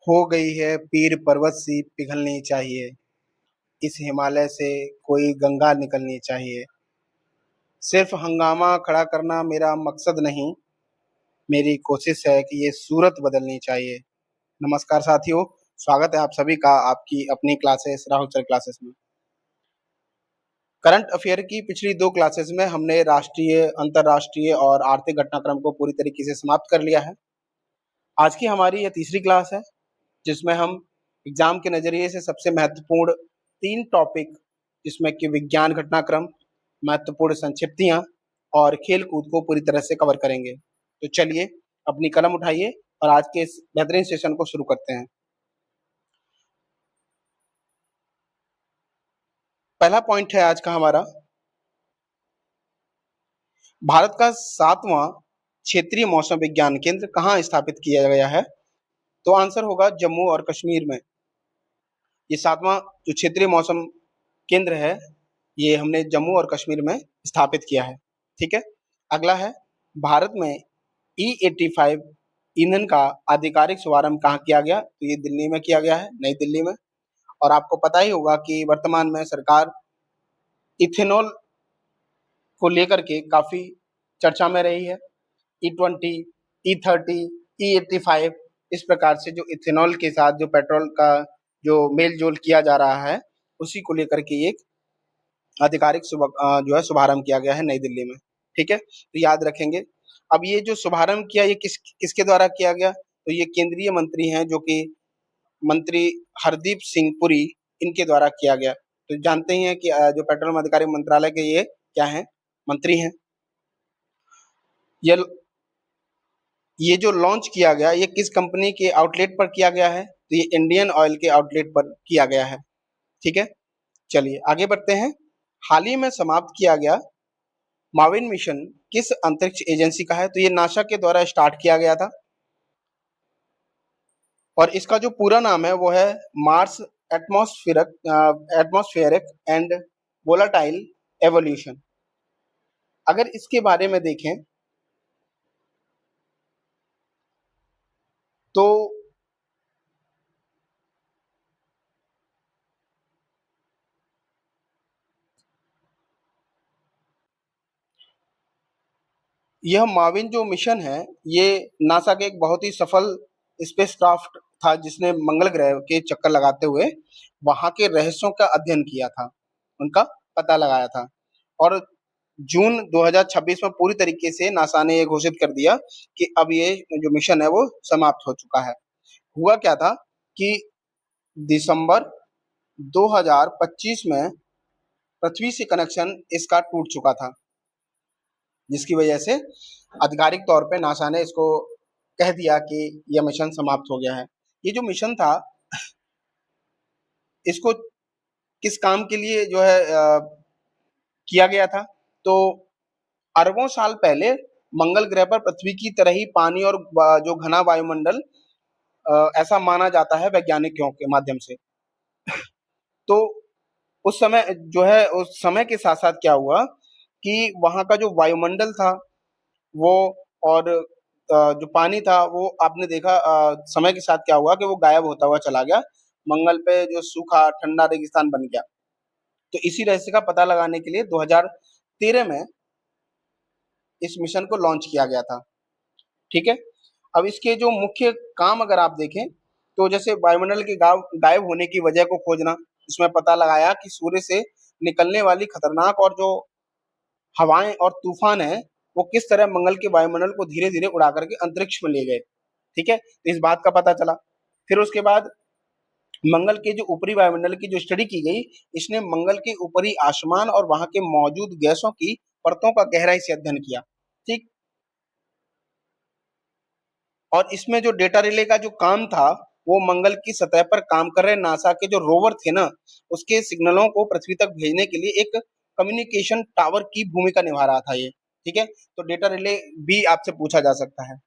हो गई है पीर पर्वत सी पिघलनी चाहिए, इस हिमालय से कोई गंगा निकलनी चाहिए। सिर्फ हंगामा खड़ा करना मेरा मकसद नहीं, मेरी कोशिश है कि ये सूरत बदलनी चाहिए। नमस्कार साथियों, स्वागत है आप सभी का आपकी अपनी क्लासेस राहुल सर क्लासेस में। करंट अफेयर की पिछली 2 क्लासेस में हमने राष्ट्रीय, अंतर्राष्ट्रीय और आर्थिक घटनाक्रम को पूरी तरीके से समाप्त कर लिया है। आज की हमारी ये तीसरी क्लास है, जिसमें हम एग्जाम के नजरिए से सबसे महत्वपूर्ण 3 टॉपिक, जिसमें कि विज्ञान घटनाक्रम, महत्वपूर्ण संक्षिप्तियां और खेल कूद को पूरी तरह से कवर करेंगे। तो चलिए अपनी कलम उठाइए और आज के इस बेहतरीन सेशन को शुरू करते हैं। पहला पॉइंट है आज का हमारा, भारत का 7वां क्षेत्रीय मौसम विज्ञान केंद्र कहाँ स्थापित किया गया है? तो आंसर होगा जम्मू और कश्मीर में। ये 7वां जो क्षेत्रीय मौसम केंद्र है, ये हमने जम्मू और कश्मीर में स्थापित किया है। ठीक है। अगला है, भारत में E85 ईंधन का आधिकारिक शुभारंभ कहाँ किया गया? तो ये दिल्ली में किया गया है, नई दिल्ली में। और आपको पता ही होगा कि वर्तमान में सरकार इथेनॉल को लेकर के काफी चर्चा में रही है। E20, E30, E85 इस प्रकार से जो इथेनॉल के साथ जो पेट्रोल का जो मेल जोल किया जा रहा है, उसी को लेकर के एक आधिकारिक जो है शुभारंभ किया गया है नई दिल्ली में। ठीक है, तो याद रखेंगे। अब ये जो शुभारंभ किया, ये किसके द्वारा किया गया? तो ये केंद्रीय मंत्री हैं, जो कि मंत्री हरदीप सिंह पुरी, इनके द्वारा किया गया। तो जानते ही हैं कि जो पेट्रोलियम अधिकारी मंत्रालय के ये क्या हैं? मंत्री हैं। ये ये जो लॉन्च किया गया, ये किस कंपनी के आउटलेट पर किया गया है? तो ये इंडियन ऑयल के आउटलेट पर किया गया है। ठीक है, चलिए आगे बढ़ते हैं। हाल ही में समाप्त किया गया माविन मिशन किस अंतरिक्ष एजेंसी का है? तो ये नासा के द्वारा स्टार्ट किया गया था और इसका जो पूरा नाम है वो है Mars atmospheric and volatile evolution. अगर इसके बारे में देखें तो यह माविन जो मिशन है, ये नासा के एक बहुत ही सफल स्पेसक्राफ्ट था, जिसने मंगल ग्रह के चक्कर लगाते हुए वहां के रहस्यों का अध्ययन किया था, उनका पता लगाया था। और जून 2026 में पूरी तरीके से नासा ने ये घोषित कर दिया कि अब ये जो मिशन है वो समाप्त हो चुका है। हुआ क्या था कि दिसंबर 2025 में पृथ्वी से कनेक्शन इसका टूट चुका था, जिसकी वजह से आधिकारिक तौर पे नासा ने इसको कह दिया कि यह मिशन समाप्त हो गया है। ये जो मिशन था, इसको किस काम के लिए जो है किया गया था? तो अरबों साल पहले मंगल ग्रह पर पृथ्वी की तरह ही पानी और जो घना वायुमंडल, ऐसा माना जाता है वैज्ञानिकों के माध्यम से। तो उस समय जो है, उस समय के साथ साथ क्या हुआ कि वहां का जो वायुमंडल था वो, और जो पानी था वो, आपने देखा समय के साथ क्या हुआ कि वो गायब होता हुआ चला गया। मंगल पे जो सूखा ठंडा रेगिस्तान बन गया। तो इसी रहस्य का पता लगाने के लिए 2013 में इस मिशन को लॉन्च किया गया था। ठीक है। अब इसके जो मुख्य काम अगर आप देखें, तो जैसे वायुमंडल के गायब होने की वजह को खोजना, इसमें पता लगाया कि सूर्य से निकलने वाली खतरनाक और जो हवाएं और तूफान है, वो किस तरह मंगल के वायुमंडल को धीरे धीरे उड़ा करके अंतरिक्ष में ले गए। ठीक है, तो इस बात का पता चला। फिर उसके बाद मंगल के जो ऊपरी वायुमंडल की जो स्टडी की गई, इसने मंगल के ऊपरी आसमान और वहां के मौजूद गैसों की परतों का गहराई से अध्ययन किया। ठीक। और इसमें जो डेटा रिले का जो काम था, वो मंगल की सतह पर काम कर रहे नासा के जो रोवर थे ना, उसके सिग्नलों को पृथ्वी तक भेजने के लिए एक कम्युनिकेशन टावर की भूमिका निभा रहा था ये। ठीक है, तो डेटा रिले भी आपसे पूछा जा सकता है।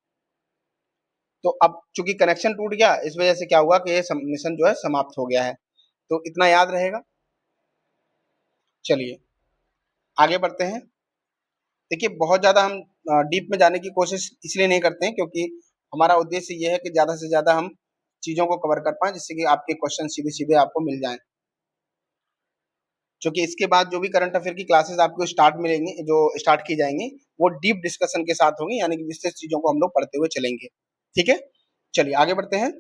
तो अब चूंकि कनेक्शन टूट गया, इस वजह से क्या हुआ कि ये मिशन जो है समाप्त हो गया है। तो इतना याद रहेगा। चलिए आगे बढ़ते हैं। देखिए, बहुत ज्यादा हम डीप में जाने की कोशिश इसलिए नहीं करते हैं, क्योंकि हमारा उद्देश्य ये है कि ज्यादा से ज्यादा हम चीजों को कवर कर पाएं, जिससे कि आपके क्वेश्चन सीधे सीधे आपको मिल जाएं। क्योंकि इसके बाद जो भी करंट अफेयर की क्लासेस आपको स्टार्ट की जाएंगी, वो डीप डिस्कशन के साथ होंगी, यानी कि विस्तृत चीजों को हम लोग पढ़ते हुए चलेंगे। ठीक है, चलिए आगे बढ़ते हैं।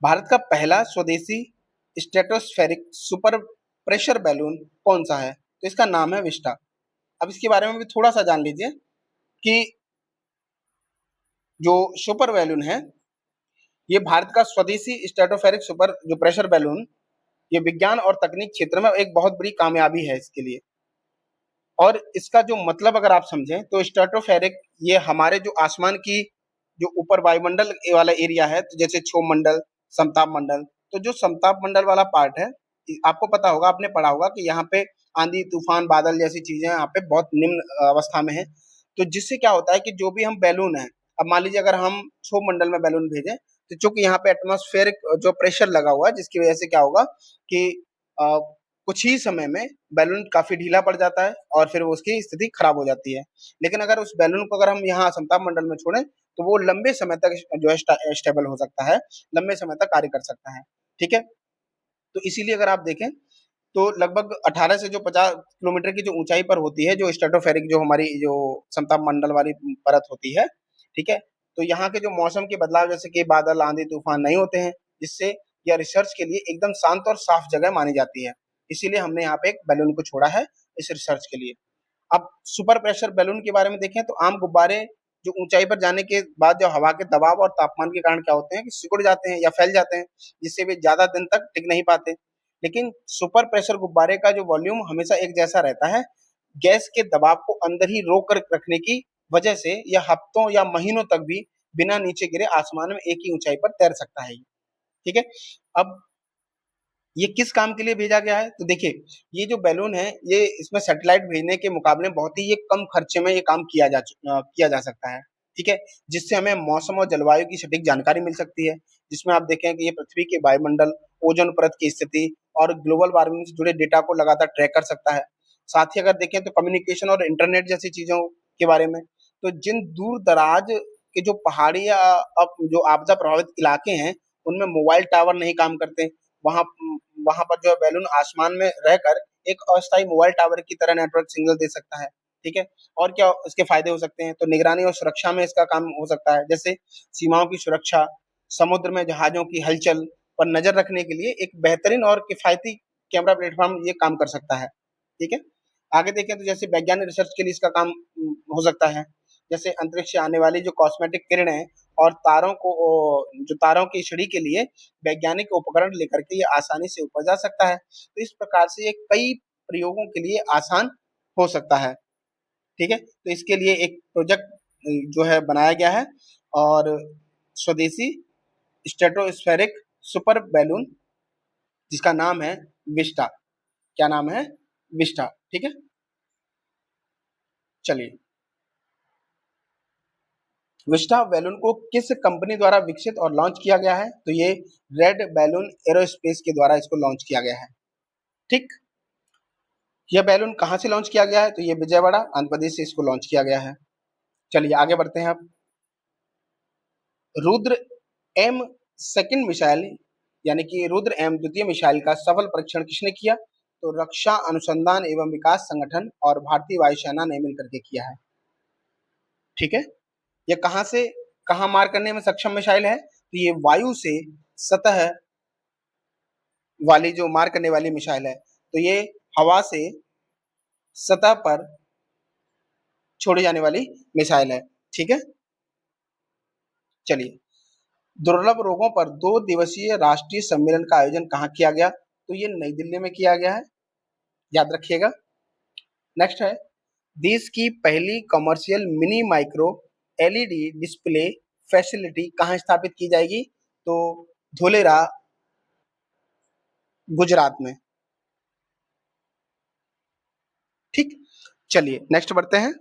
भारत का पहला स्वदेशी स्ट्रेटोस्फेरिक सुपर प्रेशर बैलून कौन सा है? तो इसका नाम है विस्टा। अब इसके बारे में भी थोड़ा सा जान लीजिए कि जो सुपर बैलून है, ये भारत का स्वदेशी स्ट्रेटोस्फेरिक सुपर जो प्रेशर बैलून, ये विज्ञान और तकनीक क्षेत्र में एक बहुत बड़ी कामयाबी है इसके लिए। और इसका जो मतलब अगर आप समझें तो स्ट्रेटोस्फेरिक, ये हमारे जो आसमान की जो ऊपर वायुमंडल वाला एरिया है, तो जैसे क्षोभ मंडल, समताप मंडल, तो जो समताप मंडल वाला पार्ट है, आपको पता होगा, आपने पढ़ा होगा कि यहाँ पे आंधी तूफान बादल जैसी चीजें यहाँ पे बहुत निम्न अवस्था में है। तो जिससे क्या होता है कि जो भी हम बैलून है, अब मान लीजिए अगर हम क्षोभ मंडल में बैलून भेजें, तो चूंकि यहाँ पे एटमॉस्फेरिक जो प्रेशर लगा हुआ है, जिसकी वजह से क्या होगा कि अ, कुछ ही समय में बैलून काफी ढीला पड़ जाता है और फिर उसकी स्थिति खराब हो जाती है। लेकिन अगर उस बैलून को अगर हम यहाँ समताप मंडल में छोड़ें, तो वो लंबे समय तक जो है स्टेबल हो सकता है, लंबे समय तक कार्य कर सकता है। ठीक है, तो इसीलिए अगर आप देखें तो लगभग 18 से जो 50 किलोमीटर की जो ऊंचाई पर होती है, जो स्ट्रेटोस्फेरिक जो हमारी जो समताप मंडल वाली परत होती है, ठीक है, तो यहाँ के जो मौसम के बदलाव जैसे कि बादल आंधी तूफान नहीं होते हैं, जिससे यह रिसर्च के लिए एकदम शांत और साफ जगह मानी जाती है। इसीलिए हमने यहाँ पे एक बैलून को छोड़ा है इस रिसर्च के लिए। अब सुपर प्रेशर बैलून के बारे में देखें तो आम गुब्बारे जो ऊंचाई पर जाने के बाद जो हवा के दबाव और तापमान के कारण क्या होते हैं कि सिकुड़ जाते हैं या फैल जाते हैं, जिससे वे ज्यादा दिन तक टिक नहीं पाते। लेकिन सुपर प्रेशर गुब्बारे का जो वॉल्यूम हमेशा एक जैसा रहता है, गैस के दबाव को अंदर ही रोक कर रखने की वजह से यह हफ्तों या महीनों तक भी बिना नीचे गिरे आसमान में एक ही ऊंचाई पर तैर सकता है। ठीक है, अब ये किस काम के लिए भेजा गया है? तो देखिए, ये जो बैलून है, ये इसमें सैटेलाइट भेजने के मुकाबले बहुत ही ये कम खर्चे में ये काम किया जा सकता है। ठीक है, जिससे हमें मौसम और जलवायु की सटीक जानकारी मिल सकती है, जिसमें आप देखें कि ये पृथ्वी के वायुमंडल, ओजोन परत की स्थिति और ग्लोबल वार्मिंग से जुड़े डेटा को लगातार ट्रैक कर सकता है। साथ ही अगर देखें तो कम्युनिकेशन और इंटरनेट जैसी चीजों के बारे में, तो जिन दूर दराज के जो पहाड़ी या अब जो आपदा प्रभावित इलाके हैं, उनमें मोबाइल टावर नहीं काम करते, वहां वहां पर जो है बैलून आसमान में रहकर एक अस्थायी मोबाइल टावर की तरह नेटवर्क सिग्नल दे सकता है। ठीक है, और क्या इसके फायदे हो सकते हैं? तो निगरानी और सुरक्षा में इसका काम हो सकता है, जैसे सीमाओं की सुरक्षा, समुद्र में जहाजों की हलचल पर नजर रखने के लिए एक बेहतरीन और किफायती कैमरा प्लेटफॉर्म ये काम कर सकता है। ठीक है, आगे देखें तो जैसे वैज्ञानिक रिसर्च के लिए इसका काम हो सकता है, जैसे अंतरिक्ष से आने वाली जो कॉस्मेटिक किरणें और जो तारों की छड़ी के लिए वैज्ञानिक उपकरण लेकर के ये आसानी से ऊपर जा सकता है। तो इस प्रकार से ये कई प्रयोगों के लिए आसान हो सकता है। ठीक है, तो इसके लिए एक प्रोजेक्ट जो है बनाया गया है, और स्वदेशी स्ट्रेटोस्फेरिक सुपर बैलून, जिसका नाम है विस्टा। क्या नाम है? विस्टा। ठीक है, चलिए, विस्टा बैलून को किस कंपनी द्वारा विकसित और लॉन्च किया गया है? तो ये रेड बैलून एरोस्पेस के द्वारा इसको लॉन्च किया गया है। ठीक, यह बैलून कहाँ से लॉन्च किया गया है? तो ये विजयवाड़ा आंध्र प्रदेश से इसको लॉन्च किया गया है। चलिए आगे बढ़ते हैं। अब रुद्र एम सेकंड मिसाइल, यानी कि रुद्र एम द्वितीय मिसाइल का सफल परीक्षण किसने किया? तो रक्षा अनुसंधान एवं विकास संगठन और भारतीय वायुसेना ने मिलकर के किया है। ठीक है, ये कहाँ से कहाँ मार करने में सक्षम मिसाइल है? तो ये वायु से सतह वाली जो मार करने वाली मिसाइल है, तो ये हवा से सतह पर छोड़ी जाने वाली मिसाइल है। ठीक है, चलिए, दुर्लभ रोगों पर 2 दिवसीय राष्ट्रीय सम्मेलन का आयोजन कहाँ किया गया? तो ये नई दिल्ली में किया गया है, याद रखिएगा। नेक्स्ट है, देश की पहली commercial mini micro LED display facility कहाँ स्थापित की जाएगी? तो धोलेरा, गुजरात में। ठीक, चलिए नेक्स्ट बढ़ते हैं।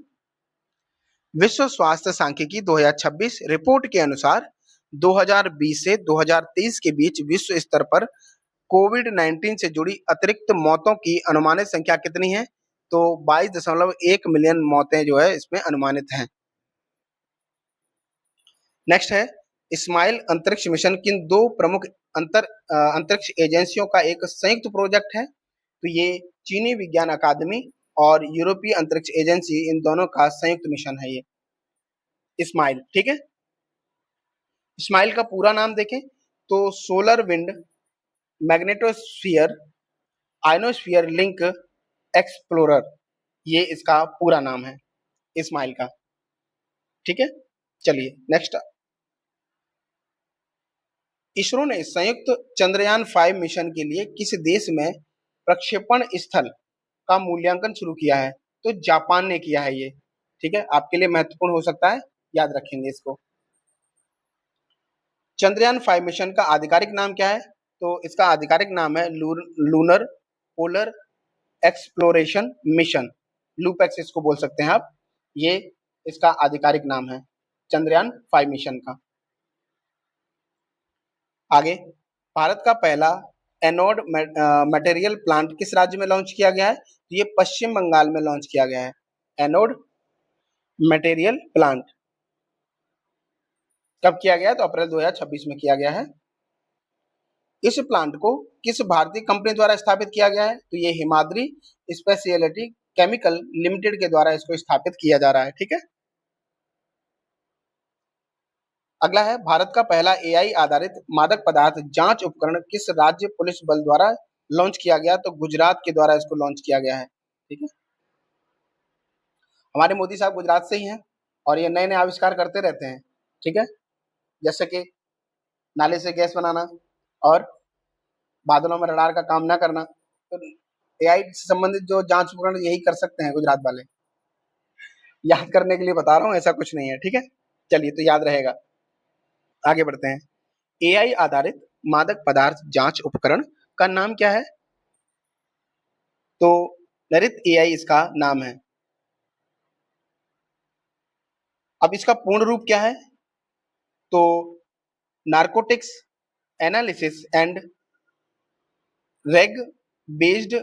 विश्व स्वास्थ्य सांख्यिकी 2026 रिपोर्ट के अनुसार 2020 से 2023 के बीच विश्व स्तर पर कोविड-19 से जुड़ी अतिरिक्त मौतों की अनुमानित संख्या कितनी है? तो 22.1 मिलियन मौतें जो है इसमें अनुमानित हैं। नेक्स्ट है, इस्माइल अंतरिक्ष मिशन किन दो प्रमुख अंतरिक्ष एजेंसियों का एक संयुक्त प्रोजेक्ट है? तो ये चीनी विज्ञान अकादमी और यूरोपीय अंतरिक्ष एजेंसी, इन दोनों का संयुक्त मिशन है ये इस्माइल। ठीक है, इस्माइल का पूरा नाम देखें तो solar wind magnetosphere ionosphere link explorer, ये इसका पूरा नाम है इस्माइल का। ठीक है, चलिए नेक्स्ट। इसरो ने संयुक्त चंद्रयान 5 मिशन के लिए किस देश में प्रक्षेपण स्थल का मूल्यांकन शुरू किया है? तो जापान ने किया है ये। ठीक है, आपके लिए महत्वपूर्ण हो सकता है, याद रखेंगे इसको। चंद्रयान 5 मिशन का आधिकारिक नाम क्या है? तो इसका आधिकारिक नाम है लूनर पोलर एक्सप्लोरेशन मिशन, लूपएक्स इसको बोल सकते हैं आप। ये इसका आधिकारिक नाम है चंद्रयान 5 मिशन का। आगे, भारत का पहला एनोड मटेरियल प्लांट किस राज्य में लॉन्च किया गया है? तो ये पश्चिम बंगाल में लॉन्च किया गया है एनोड मटेरियल प्लांट। कब किया गया? तो अप्रैल 2026 में किया गया है। इस प्लांट को किस भारतीय कंपनी द्वारा स्थापित किया गया है? तो ये हिमाद्री स्पेशलिटी केमिकल लिमिटेड के द्वारा इसको स्थापित किया जा रहा है। ठीक है, अगला है, भारत का पहला एआई आधारित मादक पदार्थ जांच उपकरण किस राज्य पुलिस बल द्वारा लॉन्च किया गया? तो गुजरात के द्वारा इसको लॉन्च किया गया है। ठीक है, हमारे मोदी साहब गुजरात से ही हैं और ये नए नए आविष्कार करते रहते हैं। ठीक है, जैसे कि नाले से गैस बनाना और बादलों में रडार का काम ना करना, तो एआई से संबंधित जो जांच उपकरण यही कर सकते हैं गुजरात वाले। याद करने के लिए बता रहा हूँ, ऐसा कुछ नहीं है। ठीक है, चलिए तो याद रहेगा। आगे बढ़ते हैं। एआई आधारित मादक पदार्थ जांच उपकरण का नाम क्या है? तो नरित एआई इसका नाम है। अब इसका पूर्ण रूप क्या है? तो नार्कोटिक्स एनालिसिस एंड रेग बेस्ड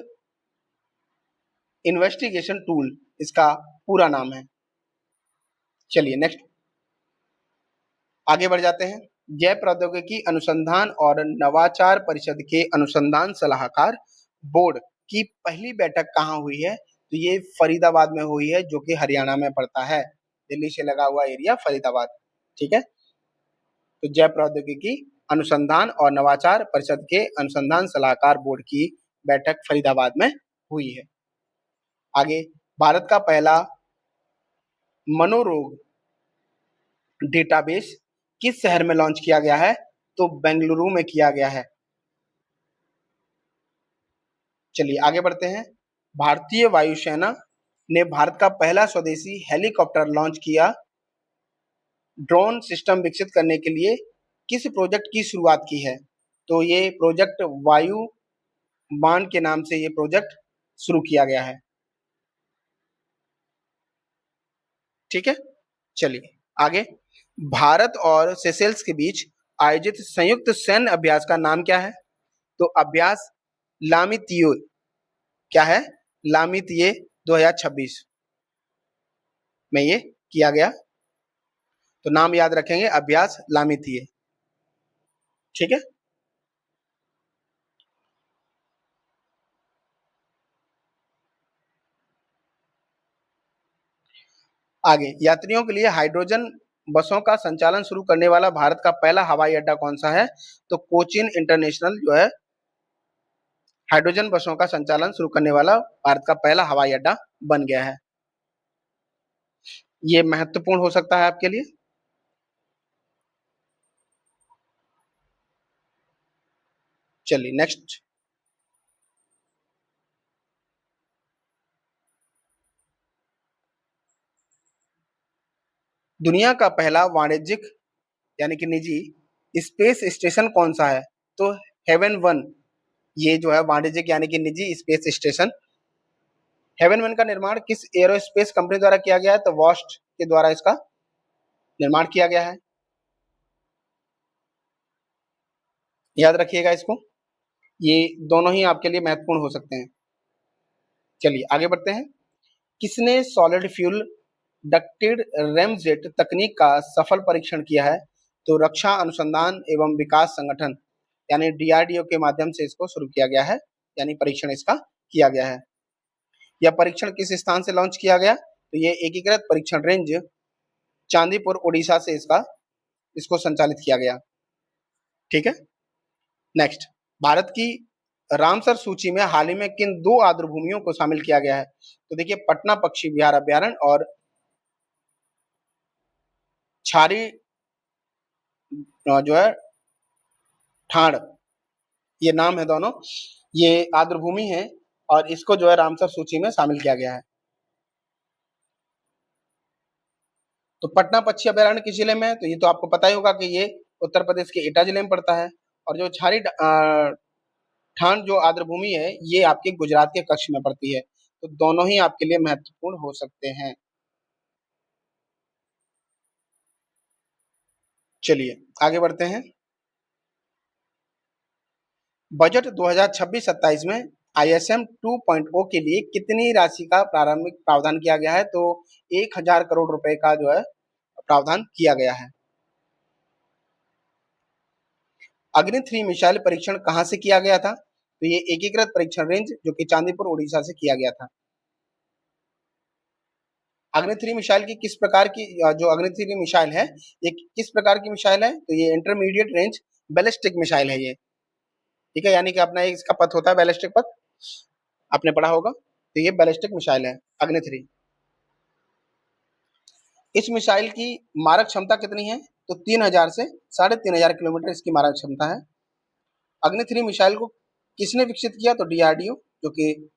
इन्वेस्टिगेशन टूल, इसका पूरा नाम है। चलिए नेक्स्ट, आगे बढ़ जाते हैं। जैव प्रौद्योगिकी अनुसंधान और नवाचार परिषद के अनुसंधान सलाहकार बोर्ड की पहली बैठक कहाँ हुई है? तो ये फरीदाबाद में हुई है, जो कि हरियाणा में पड़ता है, दिल्ली से लगा हुआ एरिया फरीदाबाद। ठीक है, तो जैव प्रौद्योगिकी अनुसंधान और नवाचार परिषद के अनुसंधान सलाहकार बोर्ड की बैठक फरीदाबाद में हुई है। आगे, भारत का पहला मनोरोग डेटाबेस किस शहर में लॉन्च किया गया है? तो बेंगलुरु में किया गया है। चलिए आगे बढ़ते हैं। भारतीय वायुसेना ने भारत का पहला स्वदेशी हेलीकॉप्टर लॉन्च किया। ड्रोन सिस्टम विकसित करने के लिए किस प्रोजेक्ट की शुरुआत की है? तो ये प्रोजेक्ट वायु बाण के नाम से ये प्रोजेक्ट शुरू किया गया है। ठीक है, चलिए आगे। भारत और सेशेल्स के बीच आयोजित संयुक्त सैन्य अभ्यास का नाम क्या है? तो अभ्यास लामितियो क्या है? लामितिये 2026 में ये किया गया, तो नाम याद रखेंगे, अभ्यास लामितिये। ठीक है, आगे, यात्रियों के लिए हाइड्रोजन बसों का संचालन शुरू करने वाला भारत का पहला हवाई अड्डा कौन सा है? तो कोचीन इंटरनेशनल जो है हाइड्रोजन बसों का संचालन शुरू करने वाला भारत का पहला हवाई अड्डा बन गया है। ये महत्वपूर्ण हो सकता है आपके लिए। चलिए नेक्स्ट, दुनिया का पहला वाणिज्यिक यानी कि निजी स्पेस स्टेशन कौन सा है? तो हेवन वन, ये जो है वाणिज्यिक यानी कि निजी स्पेस स्टेशन हेवन वन का निर्माण किस एरोस्पेस कंपनी द्वारा किया गया है? तो वॉस्ट के द्वारा इसका निर्माण किया गया है। याद रखिएगा इसको, ये दोनों ही आपके लिए महत्वपूर्ण हो सकते हैं। चलिए आगे बढ़ते हैं। किसने सॉलिड फ्यूल डक्टेड रैमजेट तकनीक का सफल परीक्षण किया है? तो रक्षा अनुसंधान एवं विकास संगठन यानी डीआरडीओ के माध्यम से इसको शुरू किया गया है, यानी परीक्षण इसका किया गया है। यह परीक्षण किस स्थान से लॉन्च किया गया? तो ये एकीकृत परीक्षण रेंज चांदीपुर उड़ीसा से इसको संचालित किया गया। ठीक है। नेक्स्ट, भारत की रामसर सूची में हाल ही में किन 2 आर्द्रभूमियों को शामिल किया गया है? तो देखिए, पटना पक्षी विहार अभ्यारण्य और छारी जो है ठाण, ये नाम है दोनों, ये आर्द्रभूमि है और इसको जो है रामसर सूची में शामिल किया गया है। तो पटना पक्षी अभ्यारण्य किस जिले में है? तो ये तो आपको पता ही होगा कि ये उत्तर प्रदेश के एटा जिले में पड़ता है। और जो ठाण जो आर्द्रभूमि है, ये आपके गुजरात के कच्छ में पड़ती है। तो दोनों ही आपके लिए महत्वपूर्ण हो सकते हैं। चलिए आगे बढ़ते हैं। बजट 2026-27 में आईएसएम 2.0 के लिए कितनी राशि का प्रारंभिक प्रावधान किया गया है? तो 1000 करोड़ रुपए का जो है प्रावधान किया गया है। अग्नि 3 मिसाइल परीक्षण कहां से किया गया था? तो ये एकीकृत परीक्षण रेंज जो कि चांदीपुर उड़ीसा से किया गया था। अग्नि 3 मिसाइल की किस प्रकार की जो अग्नि 3 मिसाइल है, ये किस प्रकार की मिसाइल है? तो ये इंटरमीडिएट रेंज बैलिस्टिक मिसाइल है ये। ठीक है, यानी कि अपना इसका पथ होता है बैलिस्टिक पथ, आपने पढ़ा होगा। तो ये बैलिस्टिक मिसाइल है अग्नि 3। इस मिसाइल की मारक क्षमता कितनी है? तो 3000 से 3500 किलोमीटर इसकी मारक क्षमता है। अग्नि 3 मिसाइल को किसने विकसित किया? तो डीआरडीओ, जो कि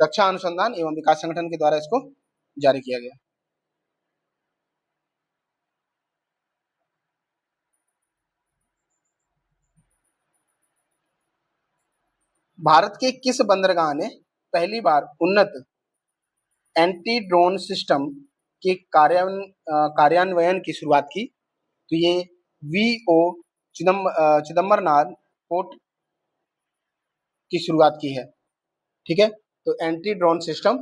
रक्षा अनुसंधान एवं विकास संगठन के द्वारा इसको जारी किया गया। भारत के किस बंदरगाह ने पहली बार उन्नत एंटी ड्रोन सिस्टम के कार्यान्वयन की शुरुआत की? तो ये वीओ चिदम्बरनार पोर्ट की शुरुआत की है। ठीक है, तो एंटी ड्रोन सिस्टम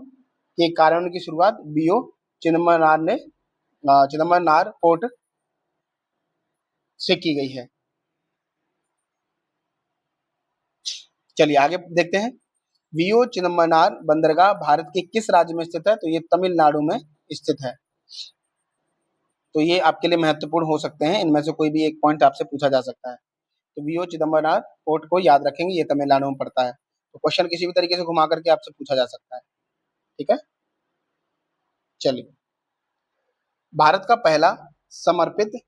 के कार्यान्वयन की शुरुआत वीओ चिदम्बरनार पोर्ट से की गई है। चलिए आगे देखते हैं। वीओ चिदम्बरनार बंदरगाह भारत के किस राज्य में स्थित है? तो ये तमिलनाडु में स्थित है। तो ये आपके लिए महत्वपूर्ण हो सकते हैं, इनमें से कोई भी एक पॉइंट आपसे पूछा जा सकता है। तो वीओ चिदम्बरनार पोर्ट को याद रखेंगे, ये तमिलनाडु में पड़ता है। तो क्वेश्चन किसी भी तरीके से घुमा करके आपसे पूछा जा सकता है। ठीक है, चलिए, भारत का पहला समर्पित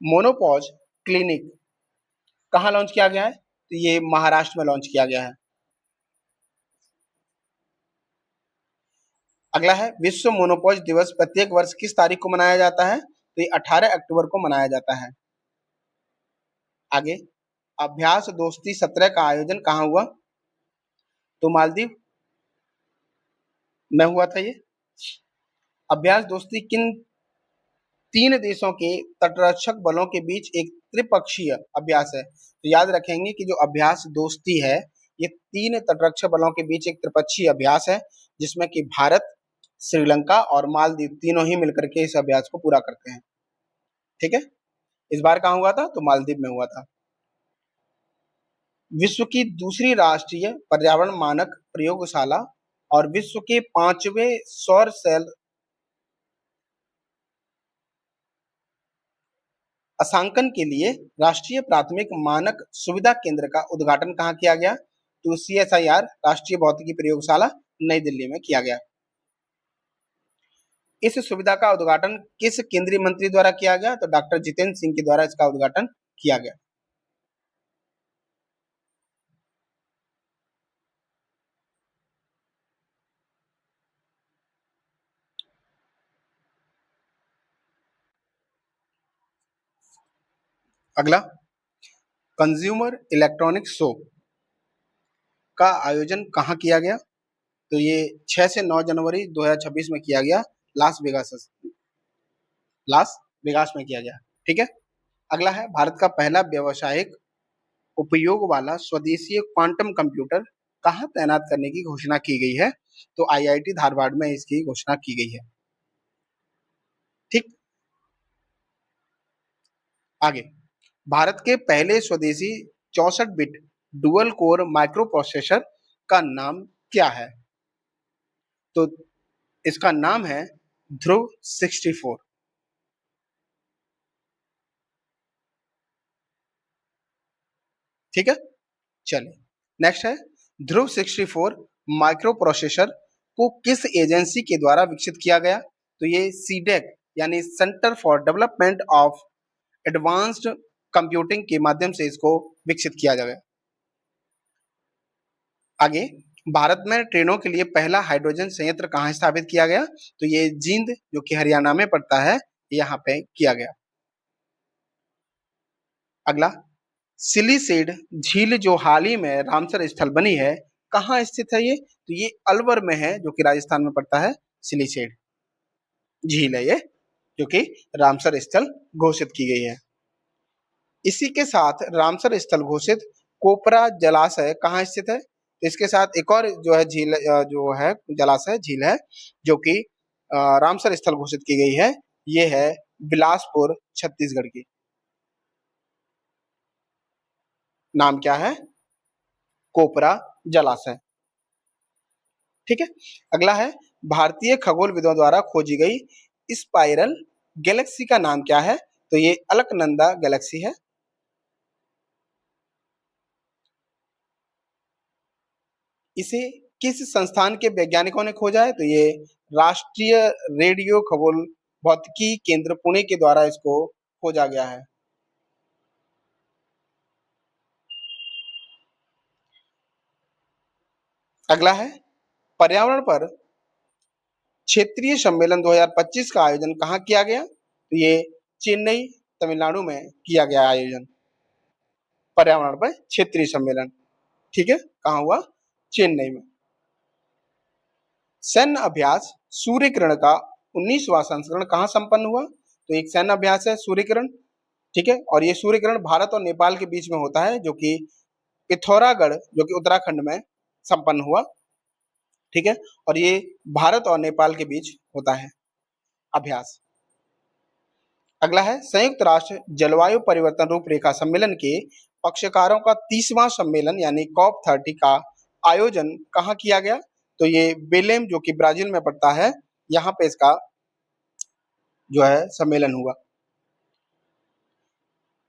मोनोपॉज क्लिनिक कहाँ लॉन्च किया गया है? तो ये महाराष्ट्र में लॉन्च किया गया है। अगला है, विश्व मोनोपॉज दिवस प्रत्येक वर्ष किस तारीख को मनाया जाता है? तो ये 18 अक्टूबर को मनाया जाता है। आगे, अभ्यास दोस्ती 17 का आयोजन कहाँ हुआ? तो मालदीव में हुआ था ये। अभ्यास दोस्ती किन 3 देशों के तटरक्षक बलों के बीच एक त्रिपक्षीय अभ्यास है? तो याद रखेंगे कि जो अभ्यास दोस्ती है, ये 3 तटरक्षक बलों के बीच एक त्रिपक्षीय अभ्यास है, जिसमें कि भारत, श्रीलंका और मालदीव तीनों ही मिलकर के इस अभ्यास को पूरा करते हैं। ठीक है, इस बार कहाँ हुआ था? तो मालदीव में हुआ था। विश्व की दूसरी राष्ट्रीय पर्यावरण मानक प्रयोगशाला और विश्व के 5वें सौर सेल अंशांकन के लिए राष्ट्रीय प्राथमिक मानक सुविधा केंद्र का उद्घाटन कहाँ किया गया? तो सीएसआईआर राष्ट्रीय भौतिकी प्रयोगशाला नई दिल्ली में किया गया। इस सुविधा का उद्घाटन किस केंद्रीय मंत्री द्वारा किया गया? तो डॉक्टर जितेंद्र सिंह के द्वारा इसका उद्घाटन किया गया। अगला, कंज्यूमर इलेक्ट्रॉनिक्स शो का आयोजन कहाँ किया गया? तो ये 6 से 9 जनवरी 2026 में किया गया, लास वेगास में किया गया। ठीक है, अगला है, भारत का पहला व्यावसायिक उपयोग वाला स्वदेशी क्वांटम कंप्यूटर कहाँ तैनात करने की घोषणा की गई है? तो आईआईटी धारवाड़ में इसकी घोषणा की गई है। ठीक, आगे, भारत के पहले स्वदेशी 64 bit dual core micro processor का नाम क्या है? तो इसका नाम है ध्रुव 64। ठीक है, चलिए नेक्स्ट है, ध्रुव 64 माइक्रो प्रोसेसर को किस एजेंसी के द्वारा विकसित किया गया? तो ये सीडेक यानी centre for development of advanced computing के माध्यम से इसको विकसित किया गया। आगे, भारत में ट्रेनों के लिए पहला हाइड्रोजन संयंत्र कहाँ स्थापित किया गया? तो ये जींद जो कि हरियाणा में पड़ता है, यहाँ पे किया गया। अगला, सिलीसेड झील जो हाल ही में रामसर स्थल बनी है, कहाँ स्थित है ये? तो ये अलवर में है, जो कि राजस्थान में पड़ता है। सिलीसेड झील है ये, जो कि रामसर स्थल घोषित की गई है। इसी के साथ रामसर स्थल घोषित कोपरा जलाशय कहाँ स्थित है? इसके साथ एक और जो है झील जो है जलाशय झील है, जो कि रामसर स्थल घोषित की गई है, ये है बिलासपुर छत्तीसगढ़ की। नाम क्या है? कोपरा जलाशय। ठीक है, अगला है, भारतीय खगोलविदों द्वारा खोजी गई स्पाइरल गैलेक्सी का नाम क्या है? तो ये अलकनंदा गैलेक्सी है। इसे किस संस्थान के वैज्ञानिकों ने खोजा है? तो ये राष्ट्रीय रेडियो खगोल भौतिकी केंद्र पुणे के द्वारा इसको खोजा गया है। अगला है, पर्यावरण पर क्षेत्रीय सम्मेलन 2025 का आयोजन कहाँ किया गया? तो ये चेन्नई तमिलनाडु में किया गया आयोजन, पर्यावरण पर क्षेत्रीय सम्मेलन। ठीक है, कहाँ हुआ? चेन्नई में। सैन्य अभ्यास सूर्य किरण का 19वां संस्करण कहाँ संपन्न हुआ? तो एक सैन्य अभ्यास है सूर्य किरण। ठीक है, और ये सूर्य किरण भारत और नेपाल के बीच में होता है, जो कि पिथौरागढ़ जो कि उत्तराखंड में संपन्न हुआ। ठीक है, और ये भारत और नेपाल के बीच होता है अभ्यास। अगला है, संयुक्त राष्ट्र जलवायु परिवर्तन रूपरेखा सम्मेलन के पक्षकारों का 30वां सम्मेलन यानी कॉप 30 का आयोजन कहाँ किया गया? तो ये बेलेम जो कि ब्राजील में पड़ता है, यहाँ पे इसका जो है सम्मेलन हुआ।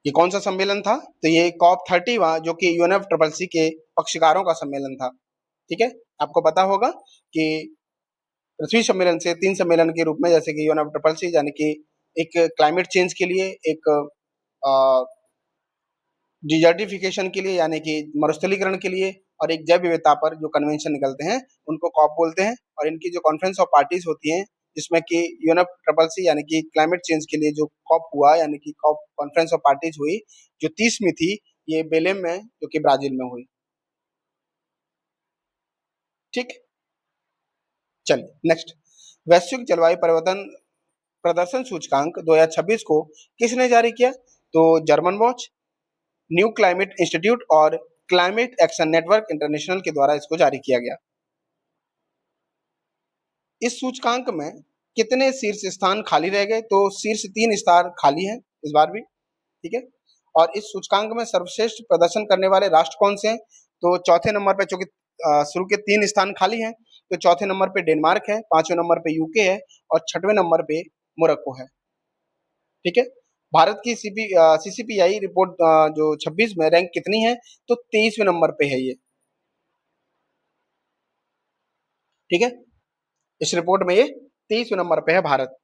ये कौन सा सम्मेलन था? तो ये कॉप 30वां जो कि यूएनएफ ट्रिपल सी के पक्षकारों का सम्मेलन था। ठीक है, आपको पता होगा कि पृथ्वी सम्मेलन से 3 सम्मेलन के रूप में, जैसे कि यूएनएफ ट्रिपल सी यानी कि एक क्लाइमेट चेंज के लिए, एक डिजर्टिफिकेशन के लिए यानी कि मरुस्थलीकरण के लिए, और एक जैव विविधता पर जो कन्वेंशन निकलते हैं उनको कॉप बोलते हैं। और इनकी जो कॉन्फ्रेंस ऑफ पार्टीज होती हैं, जिसमें कि यूएनएफ ट्रिपल सी यानी कि क्लाइमेट चेंज के लिए जो कॉप हुआ यानी कि कॉप कॉन्फ्रेंस ऑफ पार्टीज हुई, जो 30वीं थी, ये बेलेम में जो कि ब्राजील में हुई। ठीक, चलिए नेक्स्ट, वैश्विक जलवायु परिवर्तन प्रदर्शन सूचकांक 2026 को किसने जारी किया? तो German watch, new climate institute और क्लाइमेट एक्शन नेटवर्क इंटरनेशनल के द्वारा इसको जारी किया गया। इस सूचकांक में कितने शीर्ष स्थान खाली रह गए? तो शीर्ष 3 स्थान खाली हैं इस बार भी। ठीक है, और इस सूचकांक में सर्वश्रेष्ठ प्रदर्शन करने वाले राष्ट्र कौन से हैं? तो चौथे नंबर पे, चूंकि शुरू के 3 स्थान खाली हैं, तो चौथे नंबर पे डेनमार्क है, 5वें नंबर पे यूके है, और 6वें नंबर पे मोरक्को है। ठीक है, भारत की सीसीपीआई रिपोर्ट जो 26 में रैंक कितनी है? तो 23वें नंबर पे है ये। ठीक है, इस रिपोर्ट में ये 23वें नंबर पे है भारत।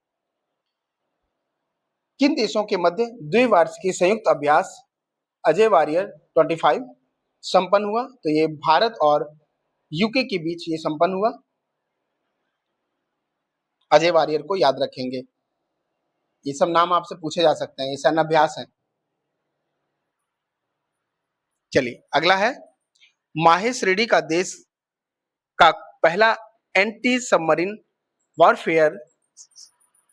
किन देशों के मध्य द्विवार्षिक संयुक्त अभ्यास अजय वारियर 25 संपन्न हुआ? तो ये भारत और यूके के बीच ये संपन्न हुआ। अजय वारियर को याद रखेंगे, ये सब नाम आपसे पूछे जा सकते हैं, ये सैन्य अभ्यास है। चलिए अगला है, माहेश्रेणी का देश का पहला anti submarine warfare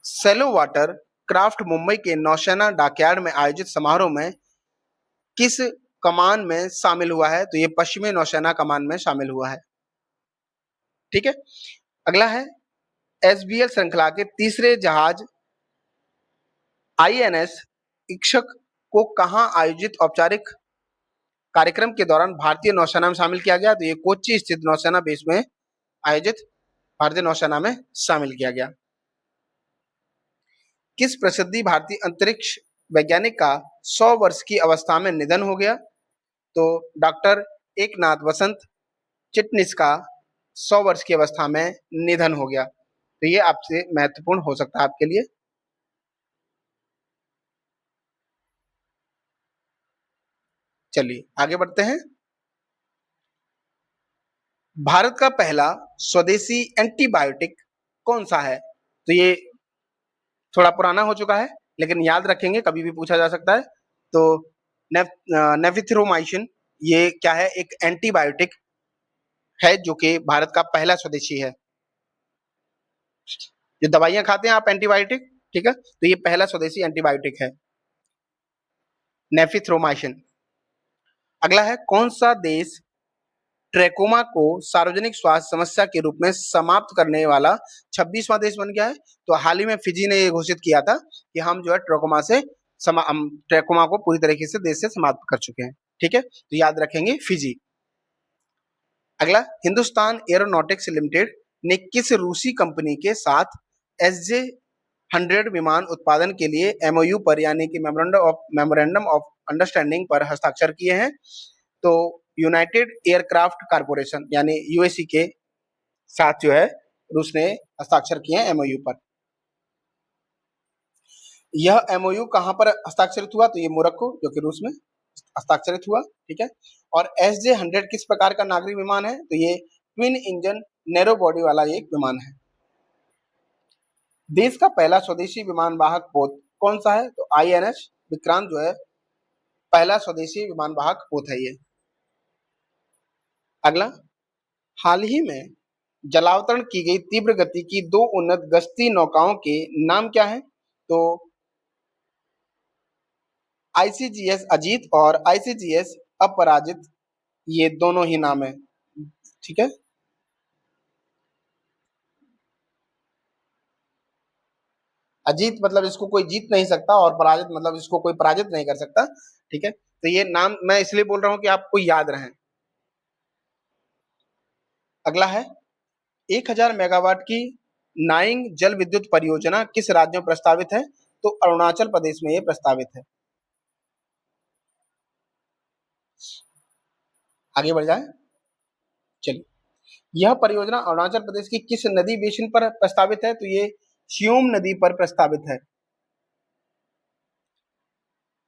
shallow water craft Mumbai के नौसेना डॉकयार्ड में आयोजित समारोह में किस कमान में शामिल हुआ है? तो ये पश्चिमी नौसेना कमान में शामिल हुआ है। ठीक है, अगला है, एसबीएल श्रृंखला के तीसरे जहाज आईएनएस इक्षक को कहाँ आयोजित औपचारिक कार्यक्रम के दौरान भारतीय नौसेना में शामिल किया गया? तो ये कोच्चि स्थित नौसेना बेस में आयोजित भारतीय नौसेना में शामिल किया गया। किस प्रसिद्ध भारतीय अंतरिक्ष वैज्ञानिक का 100 वर्ष की अवस्था में निधन हो गया? तो डॉक्टर एकनाथ वसंत चिटनिस का 100 वर्ष की अवस्था में निधन हो गया। तो ये आपसे महत्वपूर्ण हो सकता है आपके लिए। चलिए आगे बढ़ते हैं। भारत का पहला स्वदेशी एंटीबायोटिक कौन सा है? तो ये थोड़ा पुराना हो चुका है, लेकिन याद रखेंगे, कभी भी पूछा जा सकता है। तो नेविथ्रोमाइसिन ये क्या है? एक एंटीबायोटिक है जो कि भारत का पहला स्वदेशी है। जो दवाइयां खाते हैं आप एंटीबायोटिक, ठीक है, तो ये पहला स्वदेशी एंटीबायोटिक है, नेफिथ्रोमाइसिन। अगला है, कौन सा देश ट्रैकोमा को सार्वजनिक स्वास्थ्य समस्या के रूप में समाप्त करने वाला 26वां देश बन गया है? तो हाल ही में फिजी ने ये घोषित किया था कि हम जो है ट्रैकोमा को पूरी तरीके से देश से समाप्त कर चुके हैं। ठीक है, तो याद रखेंगे फिजी। अगला, हिंदुस्तान एरोनॉटिक्स लिमिटेड ने किस रूसी कंपनी के साथ SJ-100 विमान उत्पादन के लिए MOU पर यानी कि मेमोरेंडम ऑफ अंडरस्टैंडिंग पर हस्ताक्षर किए हैं? तो यूनाइटेड एयरक्राफ्ट कारपोरेशन यानी UAC के साथ जो है रूस ने हस्ताक्षर किए हैं MOU पर। यह MOU कहां पर हस्ताक्षरित हुआ? तो ये मोरक्को जो कि रूस में हस्ताक्षरित हुआ। ठीक है, और SJ-100 किस प्रकार का नागरिक विमान है? तो ये ट्विन इंजन नैरो बॉडी वाला एक विमान है। देश का पहला स्वदेशी विमान वाहक पोत कौन सा है? तो INS विक्रांत जो है पहला स्वदेशी विमान वाहक पोत है ये। अगला, हाल ही में जलावतरण की गई तीव्र गति की 2 उन्नत गश्ती नौकाओं के नाम क्या है? तो ICGS अजीत और ICGS अपराजित, ये दोनों ही नाम है। ठीक है, अजीत मतलब इसको कोई जीत नहीं सकता और पराजित मतलब इसको कोई पराजित नहीं कर सकता। ठीक है, तो ये नाम मैं इसलिए बोल रहा हूं कि आपको याद रहे। अगला है, 1000 मेगावाट की नाइंग जल विद्युत परियोजना किस राज्य में प्रस्तावित है? तो अरुणाचल प्रदेश में ये प्रस्तावित है। आगे बढ़ जाए, चलिए। यह परियोजना अरुणाचल प्रदेश की किस नदी बेसिन पर प्रस्तावित है? तो ये श्योम नदी पर प्रस्तावित है।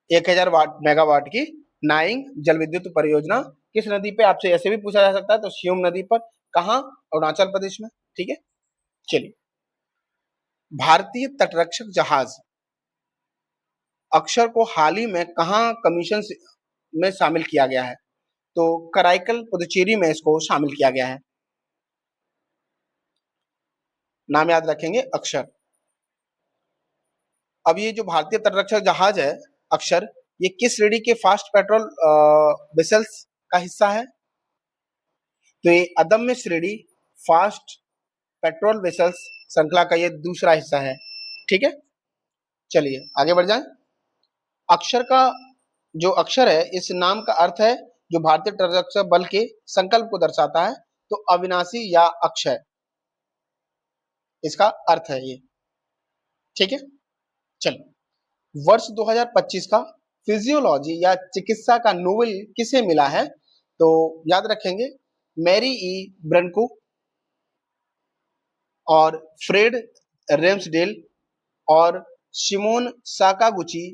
1000 मेगावाट की नाइंग जल विद्युत परियोजना किस नदी पे, आपसे ऐसे भी पूछा जा सकता है, तो श्योम नदी पर। कहां? अरुणाचल प्रदेश में। ठीक है, चलिए। भारतीय तटरक्षक जहाज अक्षर को हाल ही में कहां कमीशन में शामिल किया गया है? तो कराईकल पुदुचेरी में इसको शामिल किया गया है। नाम याद रखेंगे, अक्षर। अब ये जो भारतीय तटरक्षक जहाज है अक्षर, ये किस श्रेणी के फास्ट पेट्रोल वेसल्स का हिस्सा है? तो ये अदम्य श्रेणी फास्ट पेट्रोल वेसल्स श्रृंखला का ये दूसरा हिस्सा है। ठीक है, चलिए आगे बढ़ जाएं। अक्षर का जो अक्षर है, इस नाम का अर्थ है जो भारतीय तटरक्षक बल के संकल्प को दर्शाता है, तो अविनाशी या अक्षय, इसका अर्थ है ये। ठीक है, चलिए। वर्ष 2025 का फिजियोलॉजी या चिकित्सा का नोबेल किसे मिला है? तो याद रखेंगे, मैरी ई ब्रनकू और फ्रेड रेम्सडेल और शिमोन साकागुची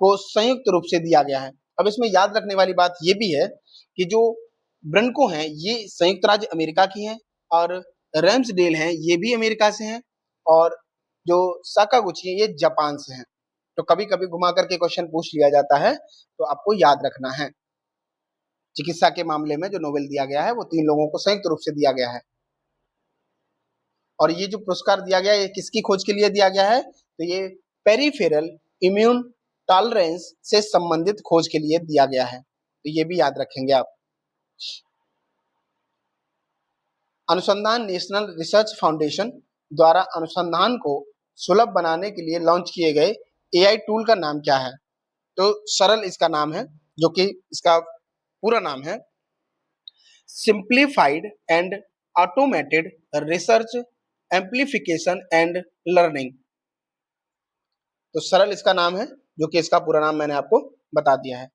को संयुक्त रूप से दिया गया है। अब इसमें याद रखने वाली बात ये भी है कि जो ब्रनको हैं ये संयुक्त राज्य अमेरिका की हैं, और रेम्सडेल हैं ये भी अमेरिका से हैं, और जो साकागुची है ये जापान से हैं। तो कभी कभी घुमा करके क्वेश्चन पूछ लिया जाता है, तो आपको याद रखना है। चिकित्सा के मामले में जो नोबेल दिया गया है वो 3 लोगों को संयुक्त रूप से दिया गया है। और ये जो पुरस्कार दिया गया है ये किसकी खोज के लिए दिया गया है? तो ये पेरिफेरल इम्यून टॉलरेंस से संबंधित खोज के लिए दिया गया है। तो ये भी याद रखेंगे आप। अनुसंधान नेशनल रिसर्च फाउंडेशन द्वारा अनुसंधान को सुलभ बनाने के लिए लॉन्च किए गए AI टूल का नाम क्या है? तो सरल इसका नाम है, जो कि इसका पूरा नाम है simplified and automated research amplification and learning. तो सरल इसका नाम है, जो कि इसका पूरा नाम मैंने आपको बता दिया है।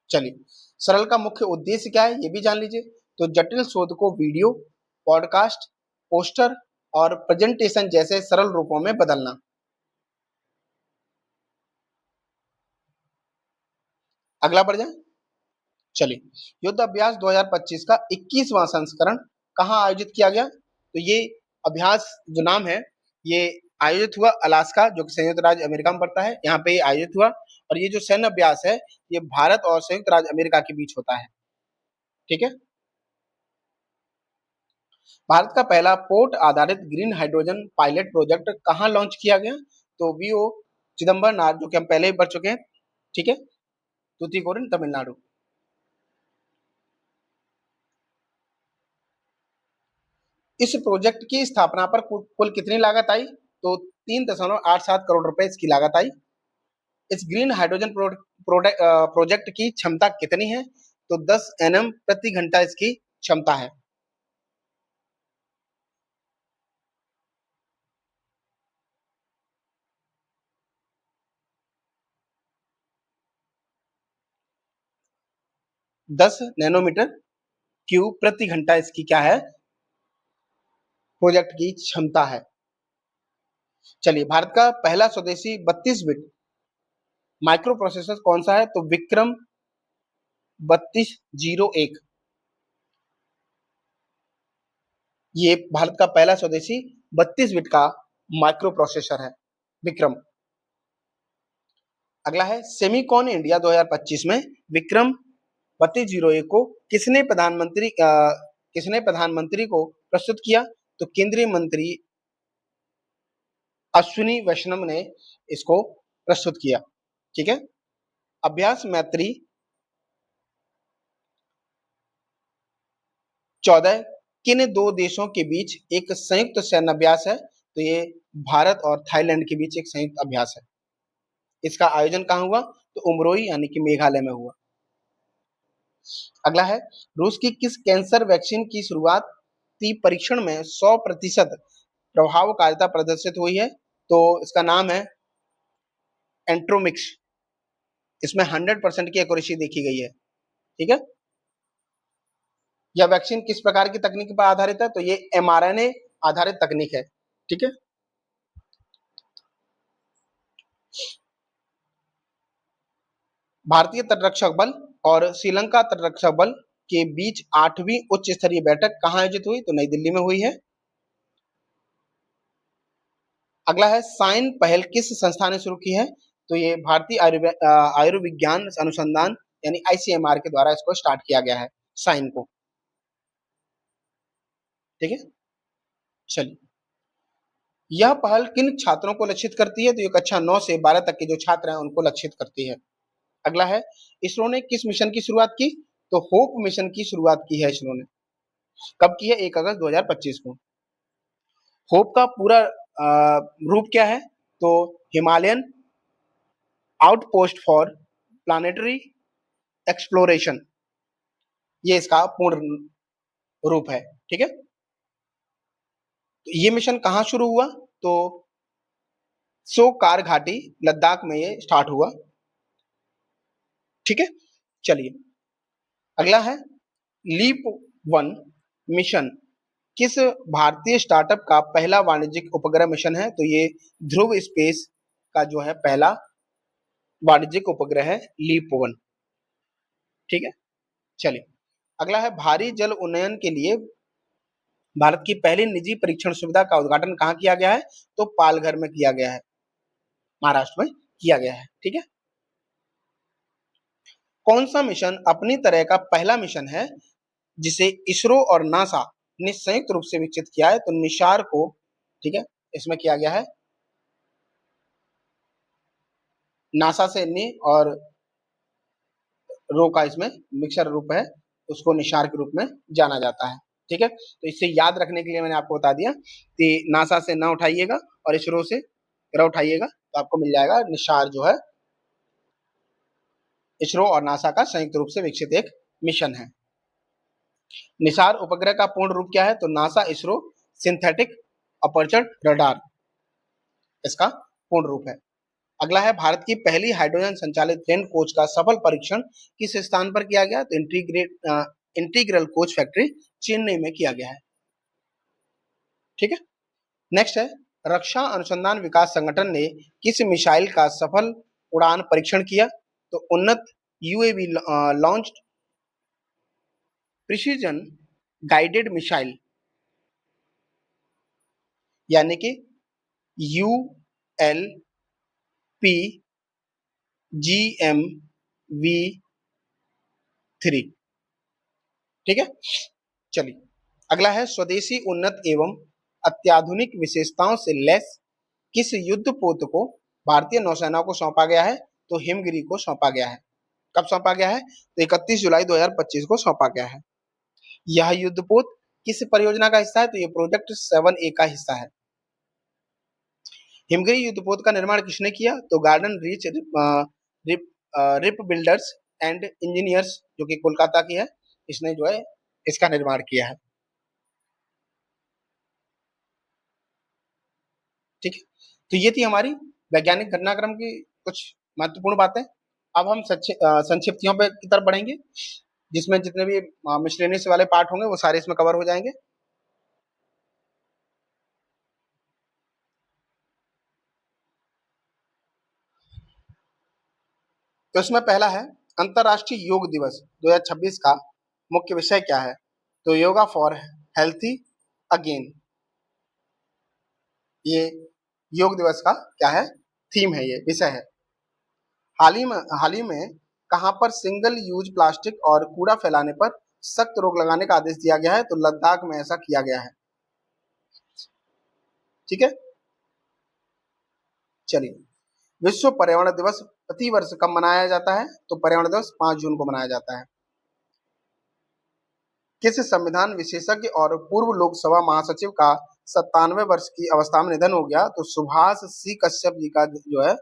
चलिए, सरल का मुख्य उद्देश्य क्या है ये भी जान लीजिए। तो जटिल शोध को वीडियो, पॉडकास्ट, पोस्टर और प्रेजेंटेशन जैसे सरल रूपों में बदलना। अगला बढ़ जाए। चलिए, युद्ध अभ्यास 2025 का 21वां संस्करण कहाँ आयोजित किया गया? तो ये अभ्यास जो नाम है, ये आयोजित हुआ अलास्का, जो कि संयुक्त राज्य अमेरिका में पड़ता है, यहाँ पे ये आयोजित हुआ। और ये जो सैन्य अभ्यास है, ये भारत और संयुक्त राज्य अमेरिका के बीच होता है। ठीक है। भारत का पहला पोर्ट आधारित ग्रीन हाइड्रोजन पायलट प्रोजेक्ट कहाँ लॉन्च किया गया? तो वीओ चिदम्बरनाथ, जो कि हम पहले ही पढ़ चुके हैं। ठीक है, तूतीकोरिन, तमिलनाडु। इस प्रोजेक्ट की स्थापना पर कुल कितनी लागत आई? तो 3.87 करोड़ रुपए इसकी लागत आई। इस ग्रीन हाइड्रोजन प्रोजेक्ट की क्षमता कितनी है? तो 10 एनएम प्रति घंटा इसकी क्षमता है। दस नैनोमीटर क्यूब प्रति घंटा इसकी क्या है? प्रोजेक्ट की क्षमता है। चलिए, भारत का पहला स्वदेशी 32 बिट माइक्रो प्रोसेसर कौन सा है? तो विक्रम 3201। ये भारत का पहला स्वदेशी 32 बिट का माइक्रो प्रोसेसर है, विक्रम। अगला है सेमीकॉन इंडिया 2025 में विक्रम 3201 को किसने प्रधानमंत्री को प्रस्तुत किया? तो केंद्रीय मंत्री अश्विनी वैष्णव ने इसको प्रस्तुत किया। ठीक है। अभ्यास मैत्री 14 किन दो देशों के बीच एक संयुक्त सैन्य अभ्यास है? तो ये भारत और थाईलैंड के बीच एक संयुक्त अभ्यास है। इसका आयोजन कहाँ हुआ? तो उमरोई यानी कि मेघालय में हुआ। अगला है रूस की किस कैंसर वैक्सीन की शुरुआती परीक्षण में 100% प्रभावकारिता प्रदर्शित हुई है? तो इसका नाम है एंट्रोमिक्स। इसमें 100% की एक्यूरेसी देखी गई है। ठीक है। यह वैक्सीन किस प्रकार की तकनीक पर आधारित है? तो ये mRNA आधारित तकनीक है। ठीक है। भारतीय तटरक्षक बल और श्रीलंका तटरक्षक बल के बीच 8वीं उच्च स्तरीय बैठक कहाँ आयोजित हुई? तो नई दिल्ली में हुई है। अगला है साइन पहल किस संस्था ने शुरू की है? तो ये भारतीय आयुर्विज्ञान अनुसंधान यानी आईसीएमआर के द्वारा इसको स्टार्ट किया गया है, साइन को। ठीक है। चलिए, यह पहल किन छात्रों को लक्षित करती है? तो ये कक्षा 9 से 12 तक के जो छात्र हैं उनको लक्षित करती है। अगला है इसरो ने किस मिशन की शुरुआत की? तो होप मिशन की शुरुआत की है इसरो ने। कब की है? 1 अगस्त 2025 को। होप का पूरा रूप क्या है? तो Himalayan outpost for planetary exploration, ये इसका पूर्ण रूप है। ठीक है। तो ये मिशन कहाँ शुरू हुआ? तो सोकार घाटी, लद्दाख में ये स्टार्ट हुआ। ठीक है। चलिए, अगला है लीप वन मिशन किस भारतीय स्टार्टअप का पहला वाणिज्यिक उपग्रह मिशन है? तो ये ध्रुव स्पेस का जो है पहला वाणिज्यिक उपग्रह है, लीप वन। ठीक है। चलिए, अगला है भारी जल उन्नयन के लिए भारत की पहली निजी परीक्षण सुविधा का उद्घाटन कहाँ किया गया है? तो पालघर में किया गया है, महाराष्ट्र में किया गया है। ठीक है। कौन सा मिशन अपनी तरह का पहला मिशन है जिसे इसरो और नासा ने संयुक्त रूप से विकसित किया है? तो निशार को, ठीक है, इसमें किया गया है। नासा से ने और रो का इसमें मिक्सर रूप है, उसको निशार के रूप में जाना जाता है। ठीक है। तो इसे याद रखने के लिए मैंने आपको बता दिया कि नासा से ना उठाइएगा और इसरो से जरा उठाइएगा तो आपको मिल जाएगा। निसार जो है इसरो और नासा का संयुक्त रूप से विकसित एक मिशन है। निसार उपग्रह का पूर्ण रूप क्या है? तो NASA ISRO synthetic aperture radar इसका पूर्ण रूप है। अगला है, भारत की पहली हाइड्रोजन संचालित ट्रेन कोच का सफल परीक्षण किस स्थान पर किया गया? तो इंटीग्रल कोच फैक्ट्री चेन्नई में किया गया है। ठीक है। नेक्स्ट है, रक्षा अनुसंधान विकास संगठन ने किस मिसाइल का सफल उड़ान परीक्षण किया? तो उन्नत UAV launched precision guided missile, यानी कि ULP GMV3। ठीक है। चलिए, अगला है, स्वदेशी उन्नत एवं अत्याधुनिक विशेषताओं से लैस किस युद्धपोत को भारतीय नौसेना को सौंपा गया है? तो हिमगिरी को सौंपा गया है। कब सौंपा गया है? तो 31 जुलाई 2025 को सौंपा गया है। यह युद्धपोत किस परियोजना का हिस्सा है? तो ये प्रोजेक्ट 7A का हिस्सा है। हिमगिरी युद्धपोत का निर्माण किसने किया? तो गार्डन रीच रिप, रिप बिल्डर्स एंड इंजीनियर्स, जो कि कोलकाता की है, इसने जो है इसका निर्माण किया है। ठीक है। तो ये थी हमारी वैज्ञानिक घटनाक्रम की कुछ महत्वपूर्ण बातें। अब हम संक्षिप्तियों पे की तरफ बढ़ेंगे, जिसमें जितने भी मिसलेनियस वाले पार्ट होंगे वो सारे इसमें कवर हो जाएंगे। तो इसमें पहला है, अंतर्राष्ट्रीय योग दिवस 2026 का मुख्य विषय क्या है? तो योगा फॉर हेल्थी अगेन, ये योग दिवस का क्या है? थीम है, ये विषय है। हाल ही में कहां पर सिंगल यूज प्लास्टिक और कूड़ा फैलाने पर सख्त रोक लगाने का आदेश दिया गया है? तो लद्दाख में ऐसा किया गया है। ठीक है। चलिए, विश्व पर्यावरण दिवस प्रति वर्ष कब मनाया जाता है? तो पर्यावरण दिवस 5 जून को मनाया जाता है। किस संविधान विशेषज्ञ और पूर्व लोकसभा महासचिव का 97 वर्ष की अवस्था में निधन हो गया? तो सुभाष सी कश्यप जी का जो है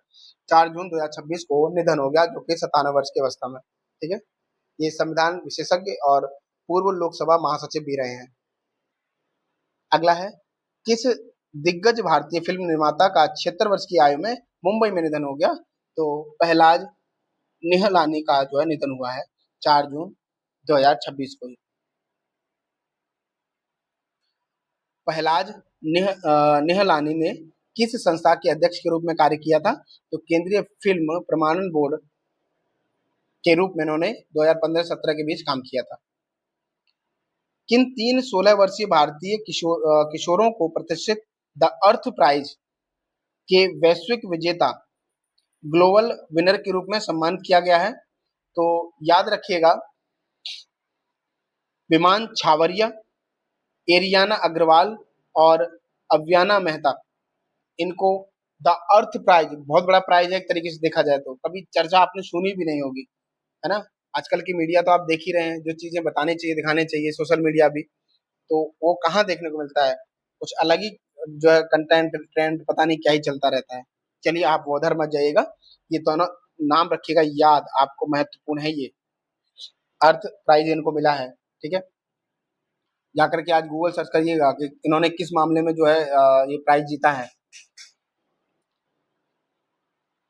4 जून 2026 को निधन हो गया, जो कि 97 वर्ष की अवस्था में। ठीक है। ये संविधान विशेषज्ञ और पूर्व लोकसभा महासचिव भी रहे हैं। अगला है, किस दिग्गज भारतीय फिल्म निर्माता का 76 वर्ष की आयु में मुंबई में निधन हो गया? तो पहलाज निहलानी का जो है निधन हुआ है 4 जून 2026 को। पहलाज निहलानी ने किस संस्था के अध्यक्ष के रूप में कार्य किया था? तो केंद्रीय फिल्म प्रमाणन बोर्ड के रूप में इन्होंने 2015-17 के बीच काम किया था। किन 3 16 वर्षीय भारतीय किशोरों को प्रतिष्ठित द अर्थ प्राइज के वैश्विक विजेता ग्लोबल विनर के रूप में सम्मानित किया गया है? तो याद रखिएगा, विमान छावरिया, एरियाना अग्रवाल और अव्याना मेहता, इनको द अर्थ प्राइज, बहुत बड़ा प्राइज है एक तरीके से देखा जाए तो, कभी चर्चा आपने सुनी भी नहीं होगी, है ना। आजकल की मीडिया तो आप देख ही रहे हैं, जो चीजें बताने चाहिए दिखाने चाहिए, सोशल मीडिया भी, तो वो कहाँ देखने को मिलता है? कुछ अलग ही जो है कंटेंट ट्रेंड, पता नहीं क्या ही चलता रहता है। चलिए, आप वो उधर मत जाइएगा, ये दोनों नाम रखिएगा याद, आपको महत्वपूर्ण है ये। अर्थ प्राइज इनको मिला है। ठीक है। जाकर के आज गूगल सर्च करिएगा कि इन्होंने किस मामले में जो है ये प्राइज जीता है।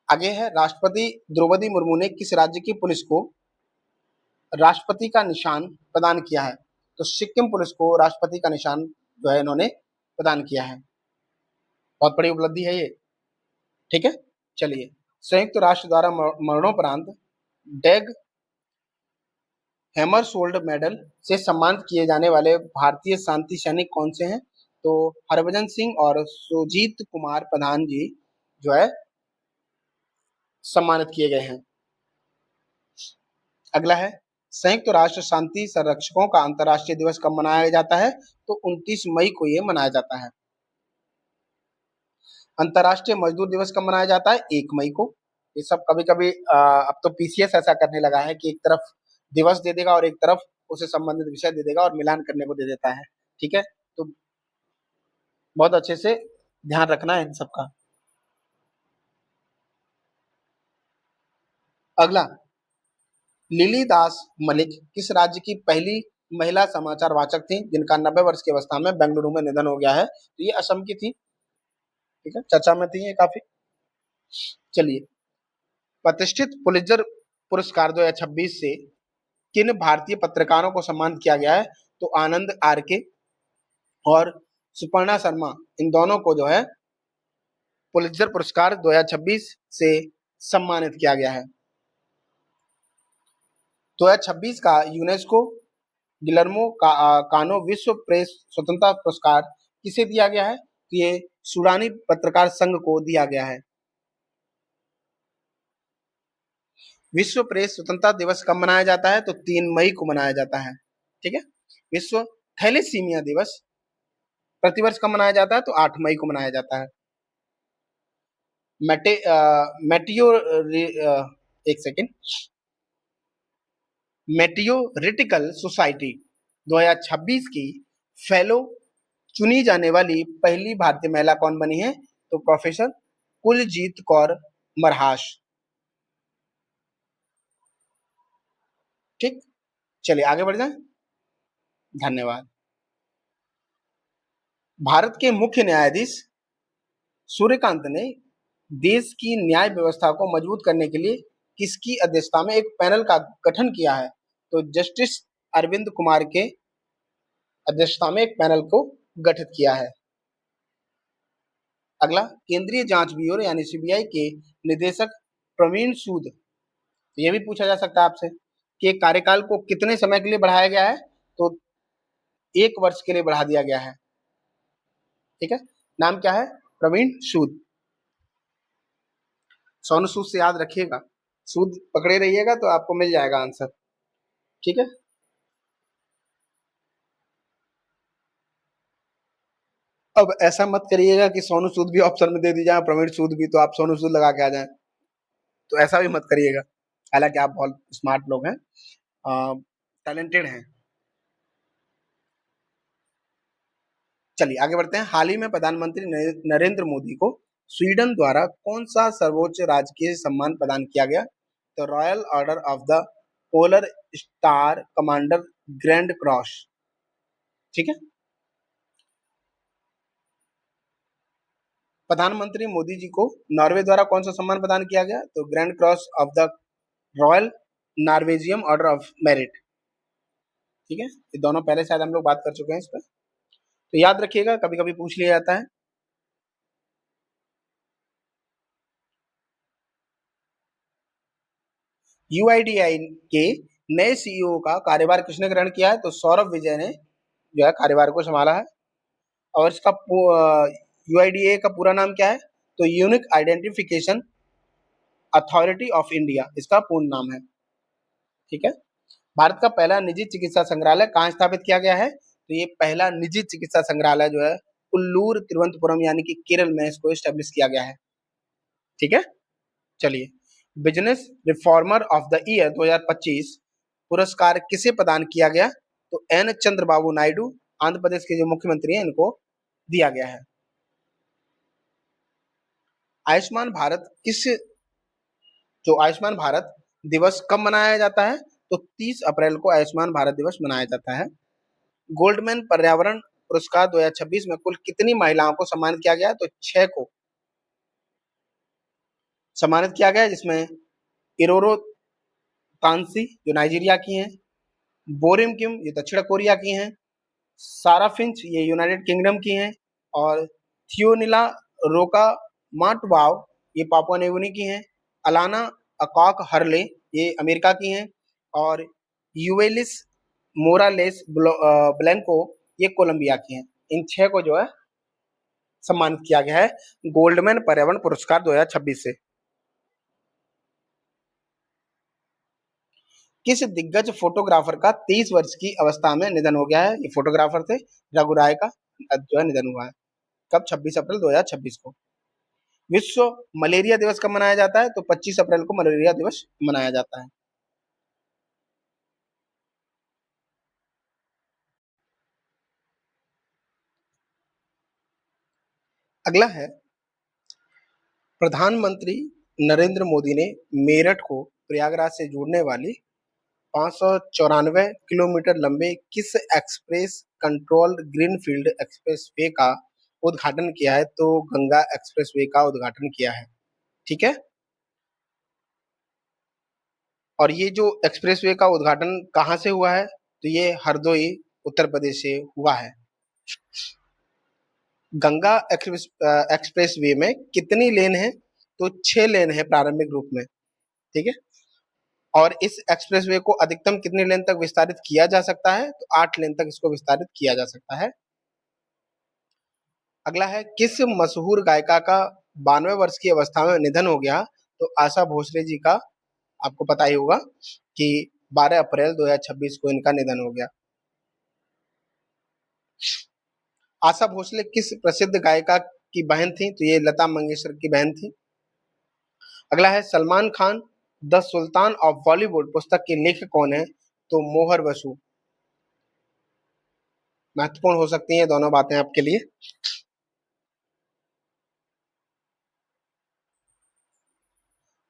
आगे है, राष्ट्रपति द्रौपदी मुर्मू ने किस राज्य की पुलिस को राष्ट्रपति का निशान प्रदान किया है? तो सिक्किम पुलिस को राष्ट्रपति का निशान जो है इन्होंने प्रदान किया है। बहुत बड़ी उपलब्धि है ये। ठीक है। चलिए, संयुक्त राष्ट्र द्वारा मरणोपरांत डैग हैमरशोल्ड मेडल से सम्मानित किए जाने वाले भारतीय शांति सैनिक कौन से हैं? तो हरभजन सिंह और सुजीत कुमार प्रधान जी जो है सम्मानित किए गए हैं। अगला है, संयुक्त राष्ट्र शांति संरक्षकों का अंतर्राष्ट्रीय दिवस कब मनाया जाता है? तो 29 मई को ये मनाया जाता है। अंतर्राष्ट्रीय मजदूर दिवस कब मनाया जाता है? 1 मई को। ये सब कभी कभी अब तो पीसीएस ऐसा करने लगा है कि एक तरफ दिवस दे देगा और एक तरफ उससे संबंधित विषय दे देगा और मिलान करने को दे देता है। ठीक है। तो बहुत अच्छे से ध्यान रखना है इन सबका। अगला, लिली दास मलिक किस राज्य की पहली महिला समाचार वाचक थी जिनका 90 वर्ष की अवस्था में बेंगलुरु में निधन हो गया है? तो ये असम की थी। ठीक है, चर्चा में थी ये काफी। चलिए, प्रतिष्ठित पुलित्जर पुरस्कार 2026 से किन भारतीय पत्रकारों को सम्मानित किया गया है? तो आनंद आरके और सुपर्णा शर्मा, इन दोनों को जो है पुलित्जर पुरस्कार 2026 से सम्मानित किया गया है। 2026 का यूनेस्को गिलर्मो कानो विश्व प्रेस स्वतंत्रता पुरस्कार किसे दिया गया है? तो ये सूडानी पत्रकार संघ को दिया गया है। विश्व प्रेस स्वतंत्रता दिवस कब मनाया जाता है? तो 3 मई को मनाया जाता है। ठीक है। विश्व थैलेसीमिया दिवस प्रतिवर्ष कब मनाया जाता है? तो 8 मई को मनाया जाता है। मेटे मेटियो एक सेकेंड, मेटियोरिटिकल सोसाइटी 2026 की फेलो चुनी जाने वाली पहली भारतीय महिला कौन बनी है? तो प्रोफेसर कुलजीत कौर मरहाश। ठीक, चलिए आगे बढ़ जाएं। धन्यवाद। भारत के मुख्य न्यायाधीश सूर्यकांत ने देश की न्याय व्यवस्था को मजबूत करने के लिए किसकी अध्यक्षता में एक पैनल का गठन किया है? तो जस्टिस अरविंद कुमार के अध्यक्षता में एक पैनल को गठित किया है। अगला, केंद्रीय जांच ब्यूरो यानी सीबीआई के निदेशक प्रवीण सूद, ये भी पूछा जा सकता है आपसे कि कार्यकाल को कितने समय के लिए बढ़ाया गया है? तो 1 वर्ष के लिए बढ़ा दिया गया है। ठीक है, नाम क्या है? प्रवीण सूद। सोनू सूद से याद रखिएगा, सूद पकड़े रहिएगा तो आपको मिल जाएगा आंसर। ठीक है, अब ऐसा मत करिएगा कि सोनू सूद भी ऑप्शन में दे दी जाए, प्रवीण सूद भी, तो आप सोनू सूद लगा के आ जाए, तो ऐसा भी मत करिएगा। हालांकि आप बहुत स्मार्ट लोग हैं, टैलेंटेड हैं। चलिए आगे बढ़ते हैं। हाल ही में प्रधानमंत्री नरेंद्र मोदी को स्वीडन द्वारा कौन सा सर्वोच्च राजकीय सम्मान प्रदान किया गया? तो royal order of the polar star commander grand cross. ठीक है, प्रधानमंत्री मोदी जी को नॉर्वे द्वारा कौन सा सम्मान प्रदान किया गया? तो grand cross of the royal Norwegian order of merit. ठीक है, ये दोनों पहले शायद हम लोग बात कर चुके हैं इस पर, तो याद रखिएगा, कभी कभी पूछ लिया जाता है। यूआईडीआई के नए सीईओ का कार्यभार किसने ग्रहण किया है? तो सौरभ विजय ने जो है कार्यभार को संभाला है। और इसका यूआईडीए का पूरा नाम क्या है? तो unique identification authority of India इसका पूर्ण नाम है। ठीक है, भारत का पहला निजी चिकित्सा संग्रहालय कहाँ स्थापित किया गया है? तो ये पहला निजी चिकित्सा संग्रहालय जो है उल्लूर तिरुवनंतपुरम यानी कि केरल में इसको स्टैब्लिश किया गया है। ठीक है, चलिए, business reformer of the year 2025 पुरस्कार किसे प्रदान किया गया? तो एन चंद्रबाबू नायडू, आंध्र प्रदेश के जो मुख्यमंत्री हैं, इनको दिया गया है। आयुष्मान भारत किस जो आयुष्मान भारत दिवस कब मनाया जाता है? तो 30 अप्रैल को आयुष्मान भारत दिवस मनाया जाता है। गोल्डमैन पर्यावरण पुरस्कार 2026 में कुल कितनी महिलाओं को सम्मानित किया गया है? तो 6 को सम्मानित किया गया है, जिसमें इरोरो तांसी जो नाइजीरिया की हैं, बोरिम किम ये दक्षिण कोरिया की हैं, सारा फिंच ये यूनाइटेड किंगडम की हैं, और थियोनिला रोका माटवाव ये पापुआ न्यूगिनी की हैं, अलाना अकॉक हरले ये अमेरिका की हैं, और यूएलिस मोरालेस ब्लैंको ये कोलंबिया की हैं। इन 6 को जो है सम्मानित किया गया है गोल्डमैन पर्यावरण पुरस्कार 2026 से। किस दिग्गज फोटोग्राफर का 23 वर्ष की अवस्था में निधन हो गया है? ये फोटोग्राफर थे रघु राय का जो है निधन हुआ है। कब? 26 अप्रैल 2026 को। विश्व मलेरिया दिवस कब मनाया जाता है? तो 25 अप्रैल को मलेरिया दिवस मनाया जाता है। अगला है, प्रधानमंत्री नरेंद्र मोदी ने मेरठ को प्रयागराज से जोड़ने वाली 594 किलोमीटर लंबे किस एक्सप्रेस कंट्रोल्ड ग्रीनफील्ड एक्सप्रेसवे का उद्घाटन किया है? तो गंगा एक्सप्रेसवे का उद्घाटन किया है। ठीक है, और ये जो एक्सप्रेसवे का उद्घाटन कहाँ से हुआ है? तो ये हरदोई उत्तर प्रदेश से हुआ है। गंगा एक्सप्रेसवे में कितनी लेन है? तो 6 लेन है प्रारंभिक रूप में। ठीक है, और इस एक्सप्रेसवे को अधिकतम कितनी लेन तक विस्तारित किया जा सकता है? तो 8 लेन तक इसको विस्तारित किया जा सकता है। अगला है, किस मशहूर गायिका का 92 वर्ष की अवस्था में निधन हो गया? तो आशा भोसले जी का आपको पता ही होगा कि 12 अप्रैल 2026 को इनका निधन हो गया। आशा भोसले किस प्रसिद्ध गायिका की बहन थी? तो ये लता मंगेशकर की बहन थी। अगला है, Salman Khan the sultan of Bollywood पुस्तक के लेखक कौन है? तो मोहर बसु। महत्वपूर्ण हो सकती हैं दोनों बातें आपके लिए।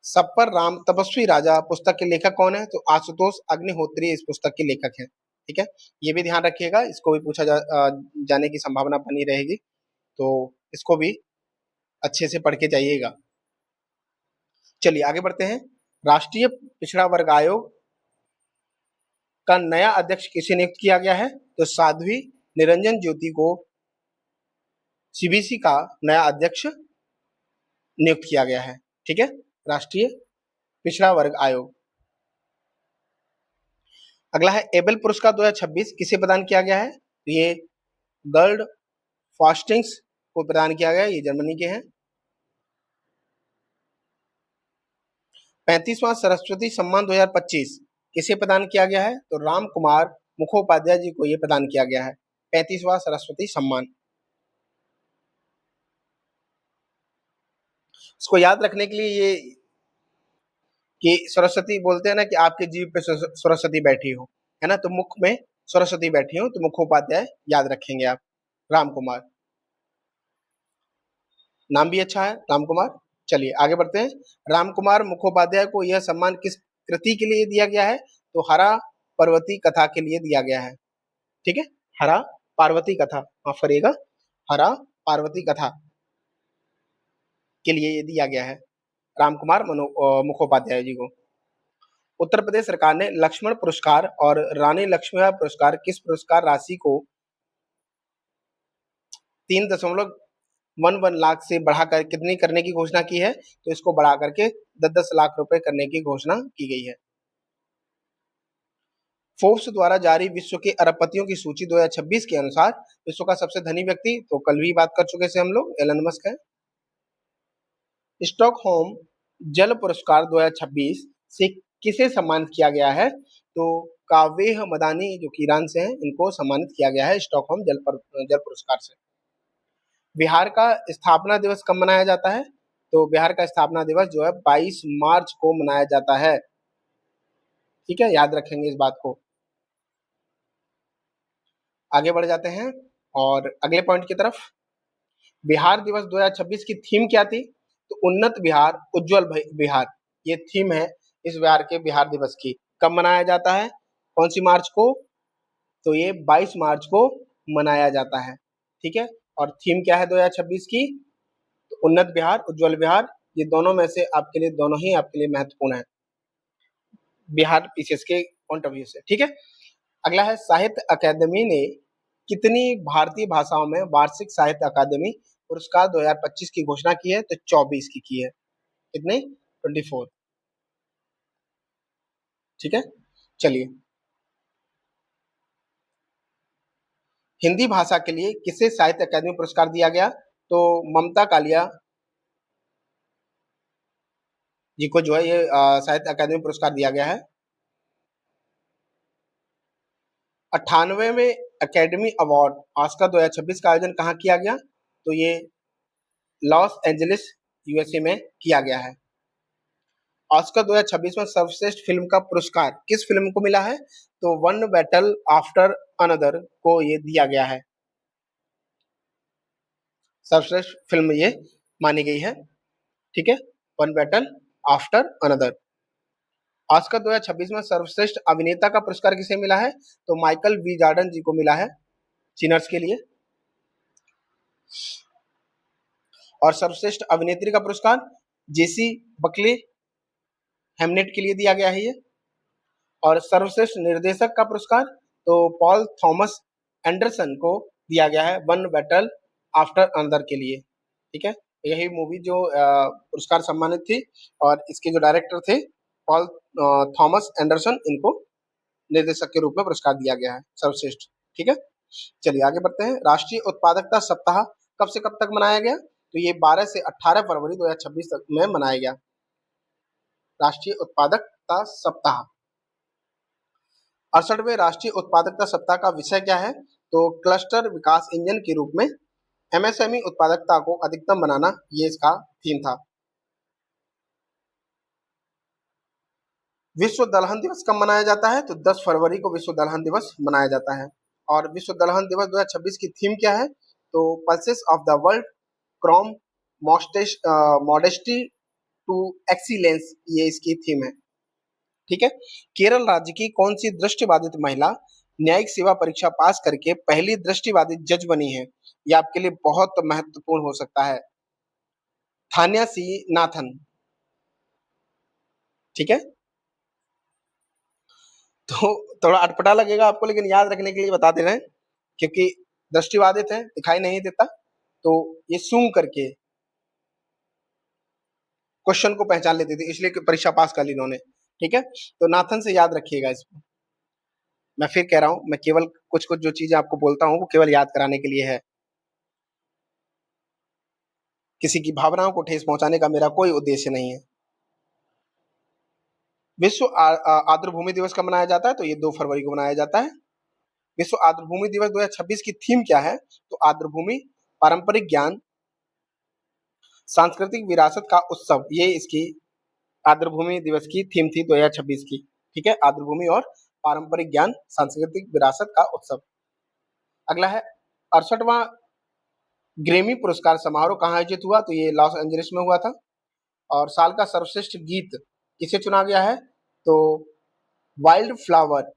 सब पर राम तपस्वी राजा पुस्तक के लेखक कौन है? तो आशुतोष अग्निहोत्री इस पुस्तक के लेखक हैं। ठीक है, ये भी ध्यान रखिएगा, इसको भी पूछा जाने की संभावना बनी रहेगी, तो इसको भी अच्छे से पढ़ के जाइएगा। चलिए आगे बढ़ते हैं। राष्ट्रीय पिछड़ा वर्ग आयोग का नया अध्यक्ष किसे नियुक्त किया गया है? तो साध्वी निरंजन ज्योति को सीबीसी का नया अध्यक्ष नियुक्त किया गया है। ठीक है, राष्ट्रीय पिछड़ा वर्ग आयोग। अगला है, एबेल पुरस्कार 2026 किसे प्रदान किया गया है? ये गर्ल्ड फास्टिंग्स को प्रदान किया गया है, ये जर्मनी के हैं। 35वां सरस्वती सम्मान 2025 किसे प्रदान किया गया है? तो राम कुमार मुखोपाध्याय जी को ये प्रदान किया गया है, 35वां सरस्वती सम्मान। इसको याद रखने के लिए ये कि सरस्वती बोलते हैं ना कि आपके जीव पे सरस्वती बैठी हो, है ना, तो मुख में सरस्वती बैठी हो, तो मुखोपाध्याय याद रखेंगे आप। राम कुमार नाम भी अच्छा है, राम कुमार। चलिए आगे बढ़ते हैं। राम कुमार मुखोपाध्याय को यह सम्मान किस कृति के लिए दिया गया है? तो हरा पार्वती कथा के लिए दिया गया है। ठीक है, हरा पार्वती कथा, माफ करिएगा, हरा पार्वती कथा के लिए ये दिया गया है राम कुमार मुखोपाध्याय जी को। उत्तर प्रदेश सरकार ने लक्ष्मण पुरस्कार और रानी लक्ष्मीबाई पुरस्कार किस पुरस्कार राशि को 3.11 लाख से बढ़ाकर कितनी करने की घोषणा की है? तो इसको बढ़ा करके 10-10 लाख रुपए करने की घोषणा की गई है। फोर्ब्स द्वारा जारी विश्व के अरबपतियों की सूची 2026 के अनुसार विश्व का सबसे धनी व्यक्ति, तो कल भी बात कर चुके थे हम लोग, एलन मस्क है। स्टॉकहोम जल पुरस्कार 2026 से किसे सम्मानित किया गया है? तो कावेह मदानी जो कि ईरान से हैं, इनको सम्मानित किया गया है स्टॉकहोम जल पुरस्कार से। बिहार का स्थापना दिवस कब मनाया जाता है? तो बिहार का स्थापना दिवस जो है 22 मार्च को मनाया जाता है। ठीक है, याद रखेंगे इस बात को। आगे बढ़ जाते हैं और अगले पॉइंट की तरफ। बिहार दिवस 2026 की थीम क्या थी? तो उन्नत बिहार उज्जवल बिहार, ये थीम है इस बिहार के बिहार दिवस की। कब मनाया जाता है? कौन सी मार्च को? तो ये 22 मार्च को मनाया जाता है। ठीक है, और थीम क्या है 2026 की? तो उन्नत बिहार उज्जवल बिहार, ये दोनों में से आपके लिए, दोनों ही आपके लिए महत्वपूर्ण है बिहार पीसीएस के पॉइंट ऑफ व्यू से। ठीक है, अगला है, साहित्य अकादमी ने कितनी भारतीय भाषाओं में वार्षिक साहित्य अकादमी पुरस्कार 2025 की घोषणा की है? तो 24 की है। कितने? 24। ठीक है, चलिए। हिंदी भाषा के लिए किसे साहित्य अकादमी पुरस्कार दिया गया? तो ममता कालिया जी को जो है ये साहित्य अकादमी पुरस्कार दिया गया है। 98वें एकेडमी अवार्ड ऑस्कर 2026 का आयोजन कहाँ किया गया? तो ये लॉस एंजलिस यूएसए में किया गया है। ऑस्कर 2026 में सर्वश्रेष्ठ फिल्म का पुरस्कार किस फिल्म को मिला है? तो वन बैटल आफ्टर अनदर को ये दिया गया है, सर्वश्रेष्ठ फिल्म ये मानी गई है। ठीक है, one battle after another. Oscar 2026 में सर्वश्रेष्ठ अभिनेता का पुरस्कार किसे मिला है? तो माइकल बी जॉर्डन जी को मिला है सिनर्स के लिए। और सर्वश्रेष्ठ अभिनेत्री का पुरस्कार जेसी बकले हेमनेट के लिए दिया गया है ये। और सर्वश्रेष्ठ निर्देशक का पुरस्कार तो पॉल थॉमस एंडरसन को दिया गया है वन बैटल आफ्टर अनदर के लिए। ठीक है, यही मूवी जो पुरस्कार सम्मानित थी, और इसके जो डायरेक्टर थे पॉल थॉमस एंडरसन, इनको निर्देशक के रूप में पुरस्कार दिया गया है सर्वश्रेष्ठ। ठीक है, चलिए आगे बढ़ते हैं। राष्ट्रीय उत्पादकता सप्ताह कब से कब तक मनाया गया? तो ये 12 से 18 फरवरी 2026 तक में मनाया गया राष्ट्रीय उत्पादकता सप्ताह। 68वें राष्ट्रीय उत्पादकता सप्ताह का विषय क्या है? तो क्लस्टर विकास इंजन के रूप में एमएसएमई उत्पादकता को अधिकतम बनाना, ये इसका थीम था। विश्व दलहन दिवस कब मनाया जाता है? तो 10 फरवरी को विश्व दलहन दिवस मनाया जाता है। और विश्व दलहन दिवस 2026 की थीम क्या है? तो pulses of the world from modesty to excellence, ये इसकी थीम है। ठीक है, केरल राज्य की कौन सी दृष्टिबाधित महिला न्यायिक सेवा परीक्षा पास करके पहली दृष्टिबाधित जज बनी है? यह आपके लिए बहुत महत्वपूर्ण हो सकता है। थान्या सी नाथन। ठीक है, तो थोड़ा अटपटा लगेगा आपको, लेकिन याद रखने के लिए बता दे रहे हैं, क्योंकि दृष्टिबाधित है, दिखाई नहीं देता, तो ये सूंघ करके क्वेश्चन को पहचान लेती थी, इसलिए परीक्षा पास कर ली इन्होंने। ठीक है, तो नाथन से याद रखिएगा इसको। मैं फिर कह रहा हूं, मैं केवल कुछ कुछ जो चीजें आपको बोलता हूं वो केवल याद कराने के लिए है, किसी की भावनाओं को ठेस पहुंचाने का मेरा कोई उद्देश्य नहीं है। विश्व आर्द्रभूमि दिवस कब मनाया जाता है? तो ये 2 फरवरी को मनाया जाता है। विश्व आर्द्रभूमि दिवस 2026 की थीम क्या है? तो आर्द्रभूमि, पारंपरिक ज्ञान, सांस्कृतिक विरासत का उत्सव, ये इसकी आर्द्रभूमि दिवस की थीम थी 2026 की। ठीक है, आर्द्रभूमि और पारंपरिक ज्ञान, सांस्कृतिक विरासत का उत्सव। अगला है 68वां ग्रेमी पुरस्कार समारोह कहाँ आयोजित हुआ? तो ये लॉस एंजलिस में हुआ था। और साल का सर्वश्रेष्ठ गीत किसे चुना गया है? तो वाइल्ड फ्लावर,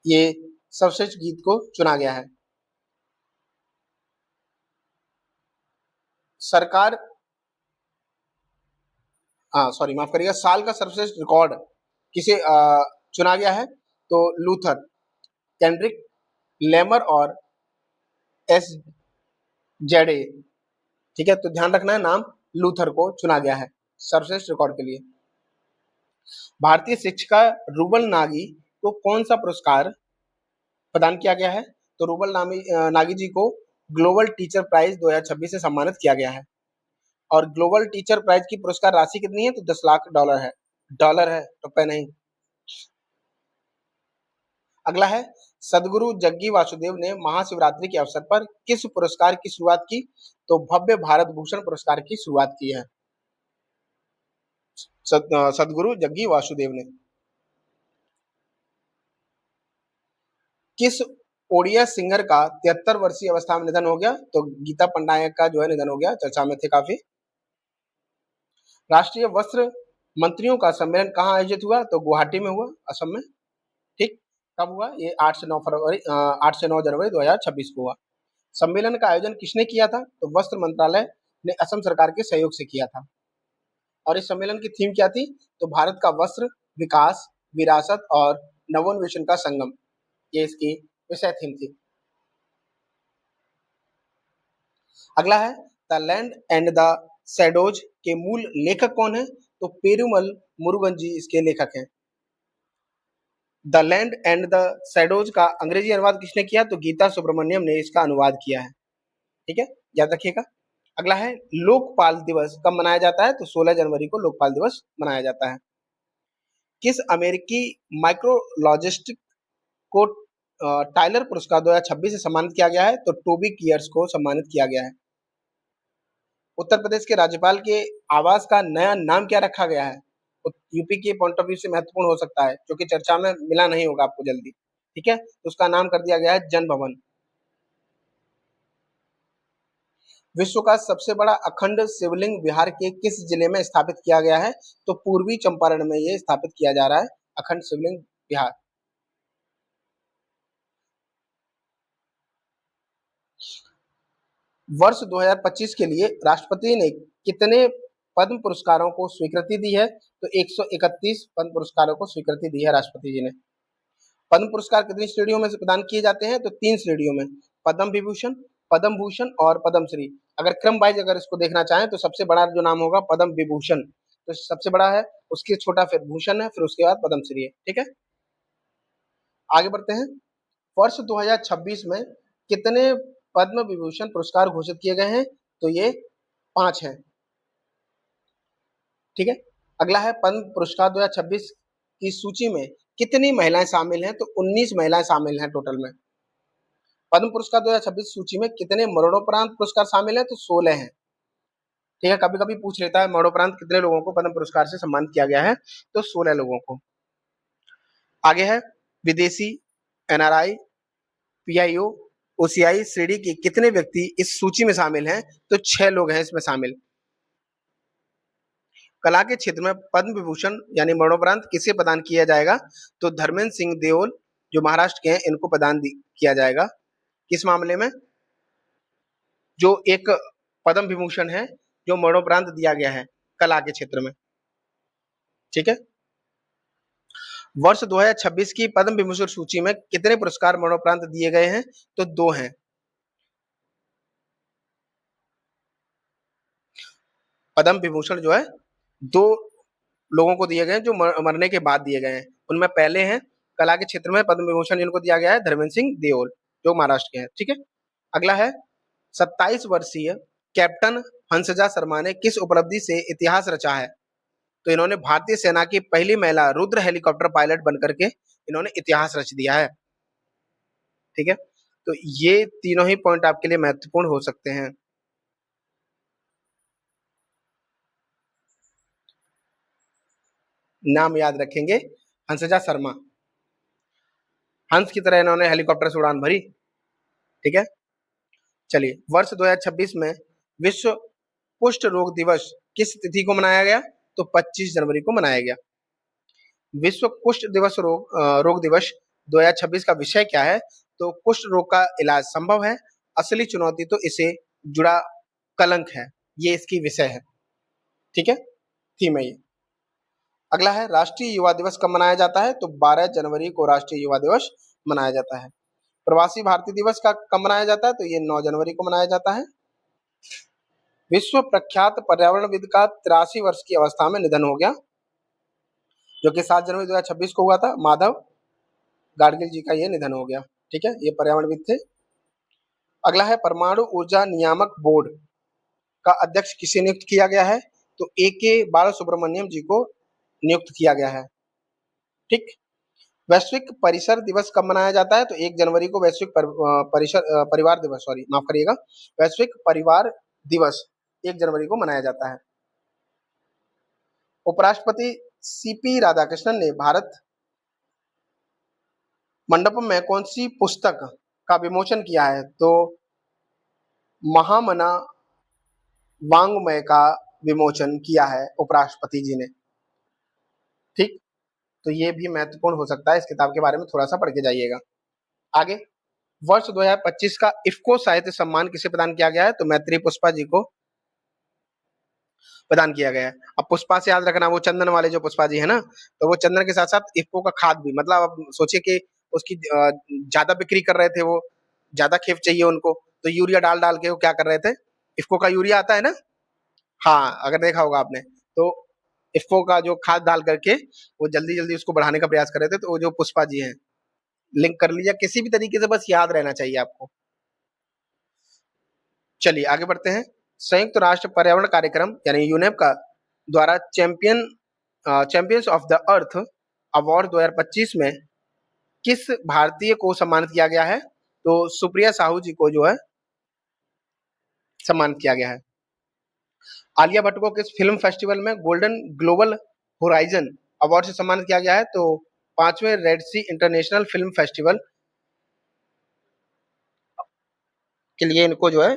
ये सर्वश्रेष्ठ गीत को चुना गया है। सरकार, हाँ सॉरी माफ करिएगा, साल का सर्वश्रेष्ठ रिकॉर्ड किसे चुना गया है? तो लूथर, केंड्रिक लेमर और एस जेडे। ठीक है, तो ध्यान रखना है, नाम लूथर को चुना गया है सर्वश्रेष्ठ रिकॉर्ड के लिए। भारतीय शिक्षिका रूबल नागी को कौन सा पुरस्कार प्रदान किया गया है? तो रूबल नागी जी को ग्लोबल टीचर प्राइज 2026 से सम्मानित किया गया है। और ग्लोबल टीचर प्राइज की पुरस्कार राशि कितनी है? तो $10 लाख है। डॉलर है, रुपए नहीं। अगला है, सदगुरु जग्गी वासुदेव ने महाशिवरात्रि के अवसर पर किस पुरस्कार की शुरुआत की? तो भव्य भारत भूषण पुरस्कार की शुरुआत की है सदगुरु जग्गी वासुदेव ने। किस ओडिया सिंगर का 73 वर्षीय अवस्था में निधन हो गया? तो गीता पटनायक का जो है निधन हो गया, चर्चा में थे काफी। राष्ट्रीय वस्त्र मंत्रियों का सम्मेलन कहाँ आयोजित हुआ? तो गुवाहाटी में हुआ, असम में। ठीक, कब हुआ? ये 8 से 9 जनवरी 2026 को हुआ। सम्मेलन का आयोजन किसने किया था? तो वस्त्र मंत्रालय ने असम सरकार के सहयोग से किया था। और इस सम्मेलन की थीम क्या थी? तो भारत का वस्त्र विकास, विरासत और नवोन्वेषण का संगम, ये इसकी विषय थीम थी। अगला है, the land and the shadows के मूल लेखक कौन है? तो पेरुमल मुरुगन जी इसके लेखक हैं। The land and the shadows का अंग्रेजी अनुवाद किसने किया? तो गीता सुब्रमण्यम ने इसका अनुवाद किया है। ठीक है, याद रखिएगा। अगला है, लोकपाल दिवस कब मनाया जाता है? तो 16 जनवरी को लोकपाल दिवस मनाया जाता है। किस अमेरिकी माइक्रोलॉजिस्ट को टाइलर पुरस्कार 2026 से सम्मानित किया गया है? तो टोबी कियर्स को सम्मानित किया गया है। उत्तर प्रदेश के राज्यपाल के आवास का नया नाम क्या रखा गया है? यूपी के पॉइंट ऑफ व्यू से महत्वपूर्ण हो सकता है, जो कि चर्चा में मिला नहीं होगा आपको जल्दी। ठीक है, तो उसका नाम कर दिया गया है जन भवन। विश्व का सबसे बड़ा अखंड शिवलिंग बिहार के किस जिले में स्थापित किया गया है? तो पूर्वी चंपारण में ये स्थापित किया जा रहा है अखंड शिवलिंग बिहार। वर्ष 2025 के लिए राष्ट्रपति ने कितने पद्म पुरस्कारों को स्वीकृति दी है? तो 131 पद्म पुरस्कारों को स्वीकृति दी है राष्ट्रपति जी ने। पद्म पुरस्कार कितनी श्रेणियों में से प्रदान किए जाते हैं? तो 3 श्रेणियों में, पद्म विभूषण, पद्म भूषण और पद्मश्री। अगर क्रम वाइज अगर इसको देखना चाहें तो सबसे बड़ा जो नाम होगा पद्म विभूषण, तो सबसे बड़ा है, उसके छोटा फिर भूषण है, फिर उसके बाद पद्मश्री है। ठीक है, आगे बढ़ते हैं। वर्ष 2026 में कितने पद्म विभूषण पुरस्कार घोषित किए गए हैं? तो ये 5 हैं। ठीक है, अगला है पद्म पुरस्कार 2026 की सूची में कितनी महिलाएं शामिल हैं? तो 19 महिलाएं शामिल हैं टोटल में। पद्म पुरस्कार 2026 सूची में कितने मरणोपरांत पुरस्कार शामिल हैं? तो 16 हैं। ठीक है, कभी कभी पूछ लेता है मरणोपरांत कितने लोगों को पद्म पुरस्कार से सम्मानित किया गया है? तो 16 लोगों को। आगे है विदेशी, एनआरआई, पीआईओ, ओसीआई श्रेणी के कितने व्यक्ति इस सूची में शामिल हैं? तो 6 लोग हैं इसमें शामिल। कला के क्षेत्र में पद्म विभूषण यानी मरणोपरांत किसे प्रदान किया जाएगा? तो धर्मेंद्र सिंह देओल जो महाराष्ट्र के हैं इनको प्रदान किया जाएगा। किस मामले में? जो एक पद्म विभूषण है जो मरणोपरांत दिया गया है कला के क्षेत्र में। ठीक है, वर्ष 2026 की पद्म विभूषण सूची में कितने पुरस्कार मरणोपरांत दिए गए हैं? तो 2 हैं। पद्म विभूषण जो है 2 लोगों को दिए गए हैं जो मरने के बाद दिए गए हैं। उनमें पहले हैं कला के क्षेत्र में पद्म विभूषण जिनको दिया गया है धर्मेंद्र सिंह देओल जो महाराष्ट्र के हैं। ठीक है, अगला है 27 वर्षीय कैप्टन हंसजा शर्मा ने किस उपलब्धि से इतिहास रचा है? तो इन्होंने भारतीय सेना की पहली महिला रुद्र हेलीकॉप्टर पायलट बनकर के इन्होंने इतिहास रच दिया है। ठीक है, तो ये तीनों ही पॉइंट आपके लिए महत्वपूर्ण हो सकते हैं। नाम याद रखेंगे, हंसजा शर्मा, हंस की तरह इन्होंने हेलीकॉप्टर से उड़ान भरी। ठीक है, चलिए वर्ष 2026 में विश्व कुष्ठ रोग दिवस किस तिथि को मनाया गया? तो 25 जनवरी को मनाया गया। विश्व कुष्ठ दिवस रोग दिवस 2026 का विषय क्या है? तो कुष्ठ रोग का इलाज संभव है, असली चुनौती तो इसे जुड़ा कलंक है, ये इसकी विषय है। ठीक है, थीम है ये। अगला है राष्ट्रीय युवा दिवस कब मनाया जाता है? तो 12 जनवरी को राष्ट्रीय युवा दिवस मनाया जाता है। प्रवासी भारतीय दिवस का कब मनाया जाता है? तो ये 9 जनवरी को मनाया जाता है। विश्व प्रख्यात पर्यावरणविद का 83 वर्ष की अवस्था में निधन हो गया, जो कि 7 जनवरी 2026 को हुआ था। माधव गाडगिल जी का ये निधन हो गया। ठीक है, ये पर्यावरणविद थे। अगला है परमाणु ऊर्जा नियामक बोर्ड का अध्यक्ष किसे नियुक्त किया गया है? तो AK बाला सुब्रमण्यम जी को नियुक्त किया गया है। ठीक, वैश्विक परिसर दिवस कब मनाया जाता है? तो 1 जनवरी को वैश्विक परिवार दिवस, सॉरी माफ करिएगा, वैश्विक परिवार दिवस 1 जनवरी को मनाया जाता है। उपराष्ट्रपति CP राधाकृष्णन ने भारत मंडपम में कौन सी पुस्तक का विमोचन किया है? तो महामना वाङ्मय का विमोचन किया है उपराष्ट्रपति जी ने। ठीक, तो ये भी महत्वपूर्ण हो सकता है, इस किताब के बारे में थोड़ा सा पढ़ के जाइएगा। आगे वर्ष 2025 का इफ्को साहित्य सम्मान किसे प्रदान किया गया है? तो मैत्री पुष्पा जी को प्रदान किया गया है। अब पुष्पा से याद रखना वो चंदन वाले जो पुष्पा जी है ना, तो वो चंदन के साथ साथ इफ्को का खाद भी, मतलब अब सोचिए कि उसकी ज्यादा बिक्री कर रहे थे, वो ज्यादा खेप चाहिए उनको, तो यूरिया डाल डाल के वो क्या कर रहे थे, इफ्को का यूरिया आता है ना, हाँ अगर देखा होगा आपने, तो इफ्को का जो खाद डाल करके वो जल्दी जल्दी उसको बढ़ाने का प्रयास कर रहे थे, तो वो जो पुष्पा जी हैं, लिंक कर लीजिए किसी भी तरीके से, बस याद रहना चाहिए आपको। चलिए आगे बढ़ते हैं। संयुक्त राष्ट्र पर्यावरण कार्यक्रम यानी यूनेप का द्वारा champions of the earth award 2025 में किस भारतीय को सम्मानित किया गया है? तो सुप्रिया साहू जी को जो है सम्मानित किया गया है। आलिया भट्ट को किस फिल्म फेस्टिवल में गोल्डन ग्लोबल होराइजन अवार्ड से सम्मानित किया गया है? तो 5वें रेड सी इंटरनेशनल फिल्म फेस्टिवल के लिए इनको जो है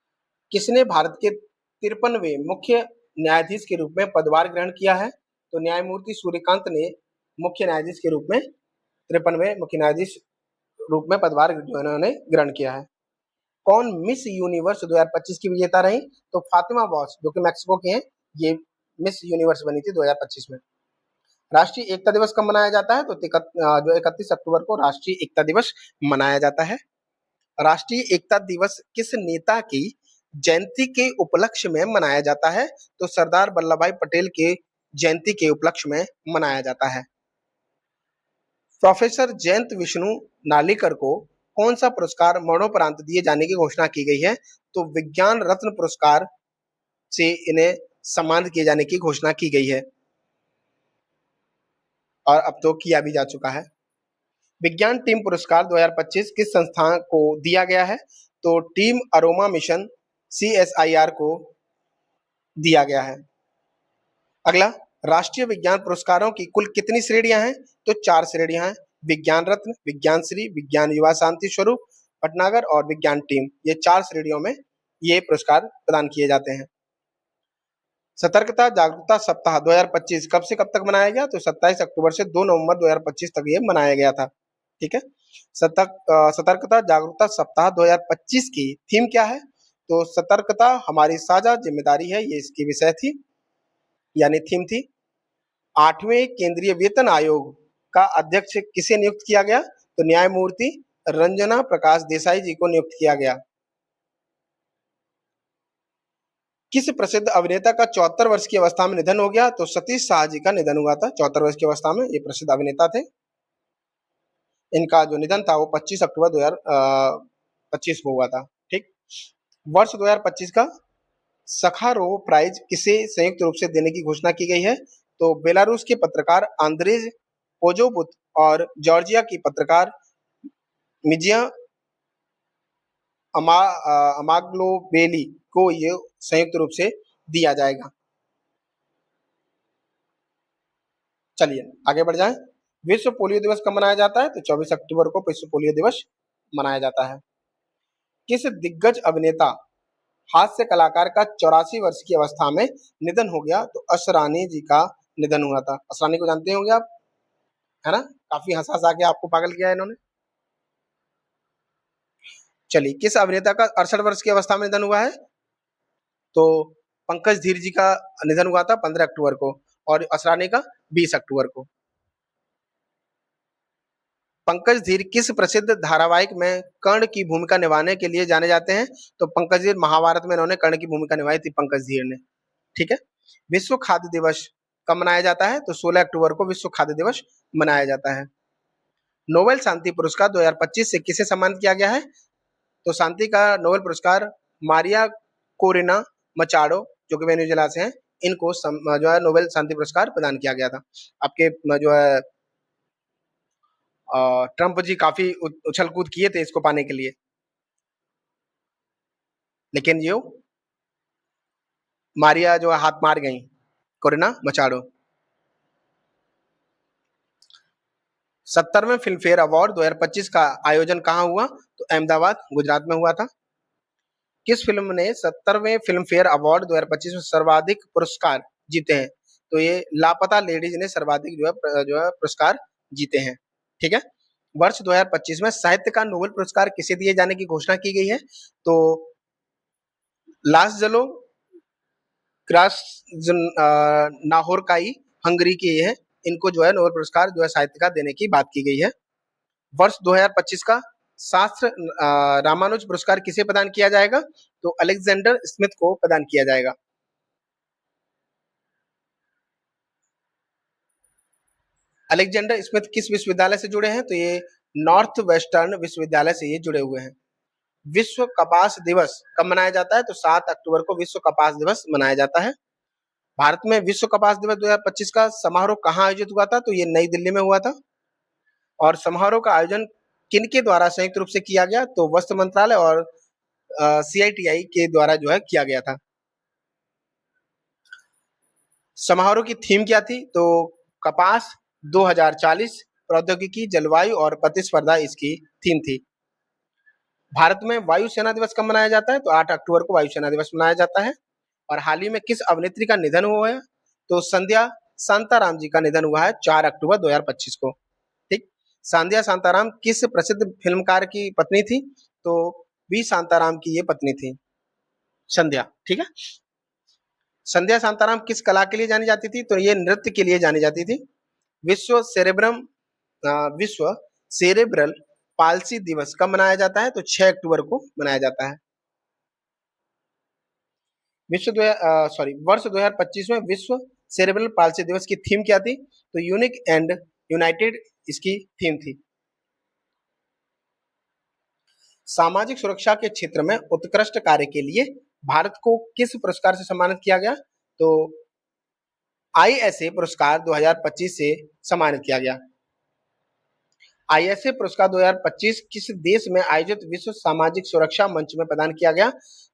किसने भारत के 53वें मुख्य न्यायाधीश के रूप में पदभार ग्रहण किया है? तो न्यायमूर्ति सूर्यकांत ने मुख्य न्यायाधीश के रूप में 53वें मुख्य न्यायाधीश रूप में पदभार जो इन्होंने ग्रहण किया है। कौन मिस यूनिवर्स 2025 की विजेता रही? तो फातिमा बॉस जो कि मैक्सिको की हैं, ये मिस यूनिवर्स बनी थी 2025 में। राष्ट्रीय एकता दिवस कब मनाया जाता है? तो जो 31 अक्टूबर को राष्ट्रीय एकता दिवस मनाया जाता है। राष्ट्रीय एकता दिवस किस नेता की जयंती के उपलक्ष्य में मनाया जाता है? तो सरदार वल्लभ भाई पटेल के जयंती के उपलक्ष्य में मनाया जाता है। प्रोफेसर जयंत विष्णु नालिकर को कौन सा पुरस्कार मरणोपरांत दिए जाने की घोषणा की गई है? तो विज्ञान रत्न पुरस्कार से इन्हें सम्मानित किए जाने की घोषणा की गई है और अब तो किया भी जा चुका है। विज्ञान टीम पुरस्कार 2025 किस संस्थान को दिया गया है? तो टीम अरोमा मिशन CSIR को दिया गया है। अगला, राष्ट्रीय विज्ञान पुरस्कारों की कुल कितनी श्रेणियां हैं? तो 4 श्रेणियां हैं। विज्ञान रत्न, विज्ञान श्री, विज्ञान युवा शांति स्वरूप भटनागर और विज्ञान टीम, ये 4 श्रेणियों में ये पुरस्कार प्रदान किए जाते हैं। सतर्कता जागरूकता सप्ताह 2025 कब से कब तक मनाया गया? तो 27 अक्टूबर से 2 नवंबर 2025 तक ये मनाया गया था। ठीक है। सतर्कता जागरूकता सप्ताह 2025 की थीम क्या है? तो सतर्कता हमारी साझा जिम्मेदारी है, ये इसकी विषय थी यानी थीम थी। 8वें केंद्रीय वेतन आयोग का अध्यक्ष किसे नियुक्त किया गया? तो न्यायमूर्ति रंजना प्रकाश देसाई जी को नियुक्त किया गया। किस प्रसिद्ध अभिनेता का 74 वर्ष की अवस्था में निधन हो गया? तो सतीश शाह जी का निधन हुआ था 74 वर्ष की अवस्था में। ये प्रसिद्ध अभिनेता थे। इनका जो निधन था वो 25 अक्टूबर 2025 को हुआ था। ठीक। वर्ष 2025 का सखारोव प्राइज किसे संयुक्त रूप से देने की घोषणा की गई है? तो बेलारूस के पत्रकार आंद्रेज पोजोबुत और जॉर्जिया की पत्रकार मिजिया अमाग्लोबेली को ये संयुक्त रूप से दिया जाएगा। चलिए आगे बढ़ जाएं। विश्व पोलियो दिवस कब मनाया जाता है? तो 24 अक्टूबर को विश्व पोलियो दिवस मनाया जाता है। किस दिग्गज अभिनेता हास्य कलाकार का 84 वर्ष की अवस्था में निधन हो गया? तो असरानी जी का निधन हुआ था। असरानी को जानते होंगे आप, है ना? काफी हंसा हंसा के आपको पागल किया है इन्होंने। चलिए, किस अभिनेता का 68 वर्ष की अवस्था में निधन हुआ है? तो पंकज धीर जी का निधन हुआ था 15 अक्टूबर को और असरानी का 20 अक्टूबर को। पंकज धीर किस प्रसिद्ध धारावाहिक में कर्ण की भूमिका निभाने के लिए जाने जाते हैं? तो पंकज धीर महाभारत में इन्होंने कर्ण की भूमिका निभाई थी पंकज धीर ने। ठीक है। विश्व खाद्य दिवस कब मनाया जाता है? तो 16 अक्टूबर को विश्व खाद्य दिवस मनाया जाता है। नोबेल शांति पुरस्कार 2025 से किसे सम्मानित किया गया है? तो शांति का नोबेल पुरस्कार मारिया कोरिना मचाडो जो कि वेनेजुएला से हैं, इनको जो है नोबेल शांति पुरस्कार प्रदान किया गया था। आपके जो है ट्रंप जी काफी उछल कूद किए थे इसको पाने के लिए, लेकिन जो मारिया जो है हाथ मार गई, कोरिना मचाडो। 70वें फिल्म फेयर अवार्ड 2025 का आयोजन कहाँ हुआ? तो अहमदाबाद गुजरात में हुआ था। किस फिल्म ने 70वें फिल्म फेयर अवार्ड 2025 में सर्वाधिक पुरस्कार जीते हैं? तो ये लापता लेडीज ने सर्वाधिक जो है पुरस्कार जीते हैं। ठीक है। वर्ष 2025 में साहित्य का नोबेल पुरस्कार किसे दिए जाने की घोषणा की गई है? तो लासजलो नाहोरकाई हंगरी के हैं, इनको जो है नोबेल पुरस्कार जो है साहित्य का देने की बात की गई है। वर्ष 2025 का शास्त्र रामानुज पुरस्कार किसे प्रदान किया जाएगा? तो अलेक्जेंडर स्मिथ को प्रदान किया जाएगा। अलेक्जेंडर स्मिथ किस विश्वविद्यालय से जुड़े हैं? तो ये नॉर्थ वेस्टर्न विश्वविद्यालय से ये जुड़े हुए हैं। विश्व कपास दिवस कब मनाया जाता है? तो 7 अक्टूबर को विश्व कपास दिवस मनाया जाता है। भारत में विश्व कपास दिवस 2025 का समारोह कहाँ आयोजित हुआ था? तो ये नई दिल्ली में हुआ था। और समारोह का आयोजन किनके द्वारा संयुक्त रूप से किया गया? तो वस्त्र मंत्रालय और CITI के द्वारा जो है किया गया था। समारोह की थीम क्या थी? तो कपास 2040 प्रौद्योगिकी, जलवायु और प्रतिस्पर्धा इसकी थीम थी। भारत में वायुसेना दिवस कब मनाया जाता है? तो 8 अक्टूबर को वायुसेना दिवस मनाया जाता है। और हाल ही में किस अभिनेत्री का निधन हुआ है? तो संध्या शांताराम जी का निधन हुआ है 4 अक्टूबर 2025 को। ठीक। संध्या शांताराम किस प्रसिद्ध फिल्मकार की पत्नी थी? तो बी शांताराम की ये पत्नी थी, संध्या। ठीक है। संध्या शांताराम किस कला के लिए जानी जाती थी? तो ये नृत्य के लिए जानी जाती थी। विश्व सेरेब्रम विश्व सेरेब्रल पाल्सी दिवस कब मनाया जाता है? तो 6 अक्टूबर को मनाया जाता है। वर्ष 2025 में विश्व सेरेब्रल पाल्सी दिवस की थीम क्या थी? तो यूनिक एंड यूनाइटेड इसकी थीम थी। सामाजिक सुरक्षा के क्षेत्र में उत्कृष्ट कार्य के लिए भारत को किस पुरस्कार से सम्मानित किया गया? तो आईएसए पुरस्कार 2025 से सम्मानित किया गया। आईएसए पुरस्कार 2025 किस देश में आयोजित विश्व सामाजिक सुरक्षा मंच में प्रदान किया गया?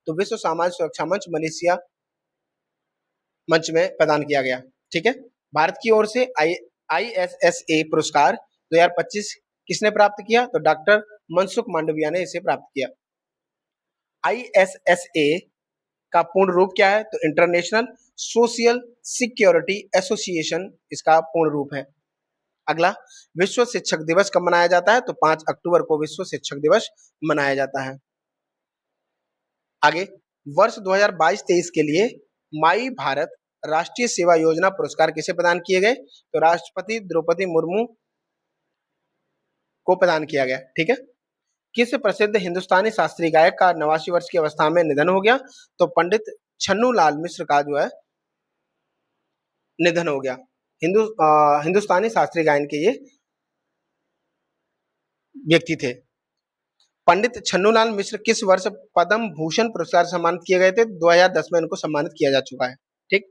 तो विश्व सामाजिक सुरक्षा मंच मलेशिया मंच में प्रदान किया गया। ठीक है। भारत की ओर से आईएसएसए पुरस्कार 2025 किसने प्राप्त किया? तो डॉक्टर मनसुख मांडविया ने इसे प्राप्त किया। आईएसएसए का पूर्ण रूप क्या है? तो इंटरनेशनल सोशल सिक्योरिटी एसोसिएशन इसका पूर्ण रूप है। अगला, विश्व शिक्षक दिवस कब मनाया जाता है? तो 5 अक्टूबर को विश्व शिक्षक दिवस मनाया जाता है। आगे, वर्ष 2022-23 के लिए माई भारत राष्ट्रीय सेवा योजना पुरस्कार किसे प्रदान किए गए? तो राष्ट्रपति द्रौपदी मुर्मू को प्रदान किया गया। ठीक है। किस प्रसिद्ध हिंदुस्तानी शास्त्रीय गायक का 89 वर्ष की अवस्था में निधन हो गया? तो पंडित छन्नू लाल मिश्र का जो है निधन हो गया। हिंदुस्तानी शास्त्रीय गायन के ये व्यक्ति थे। पंडित छन्नूलाल मिश्र किस वर्ष पद्म भूषण पुरस्कार से सम्मानित किए गए थे? 2010 में इनको सम्मानित किया जा चुका है। ठीक।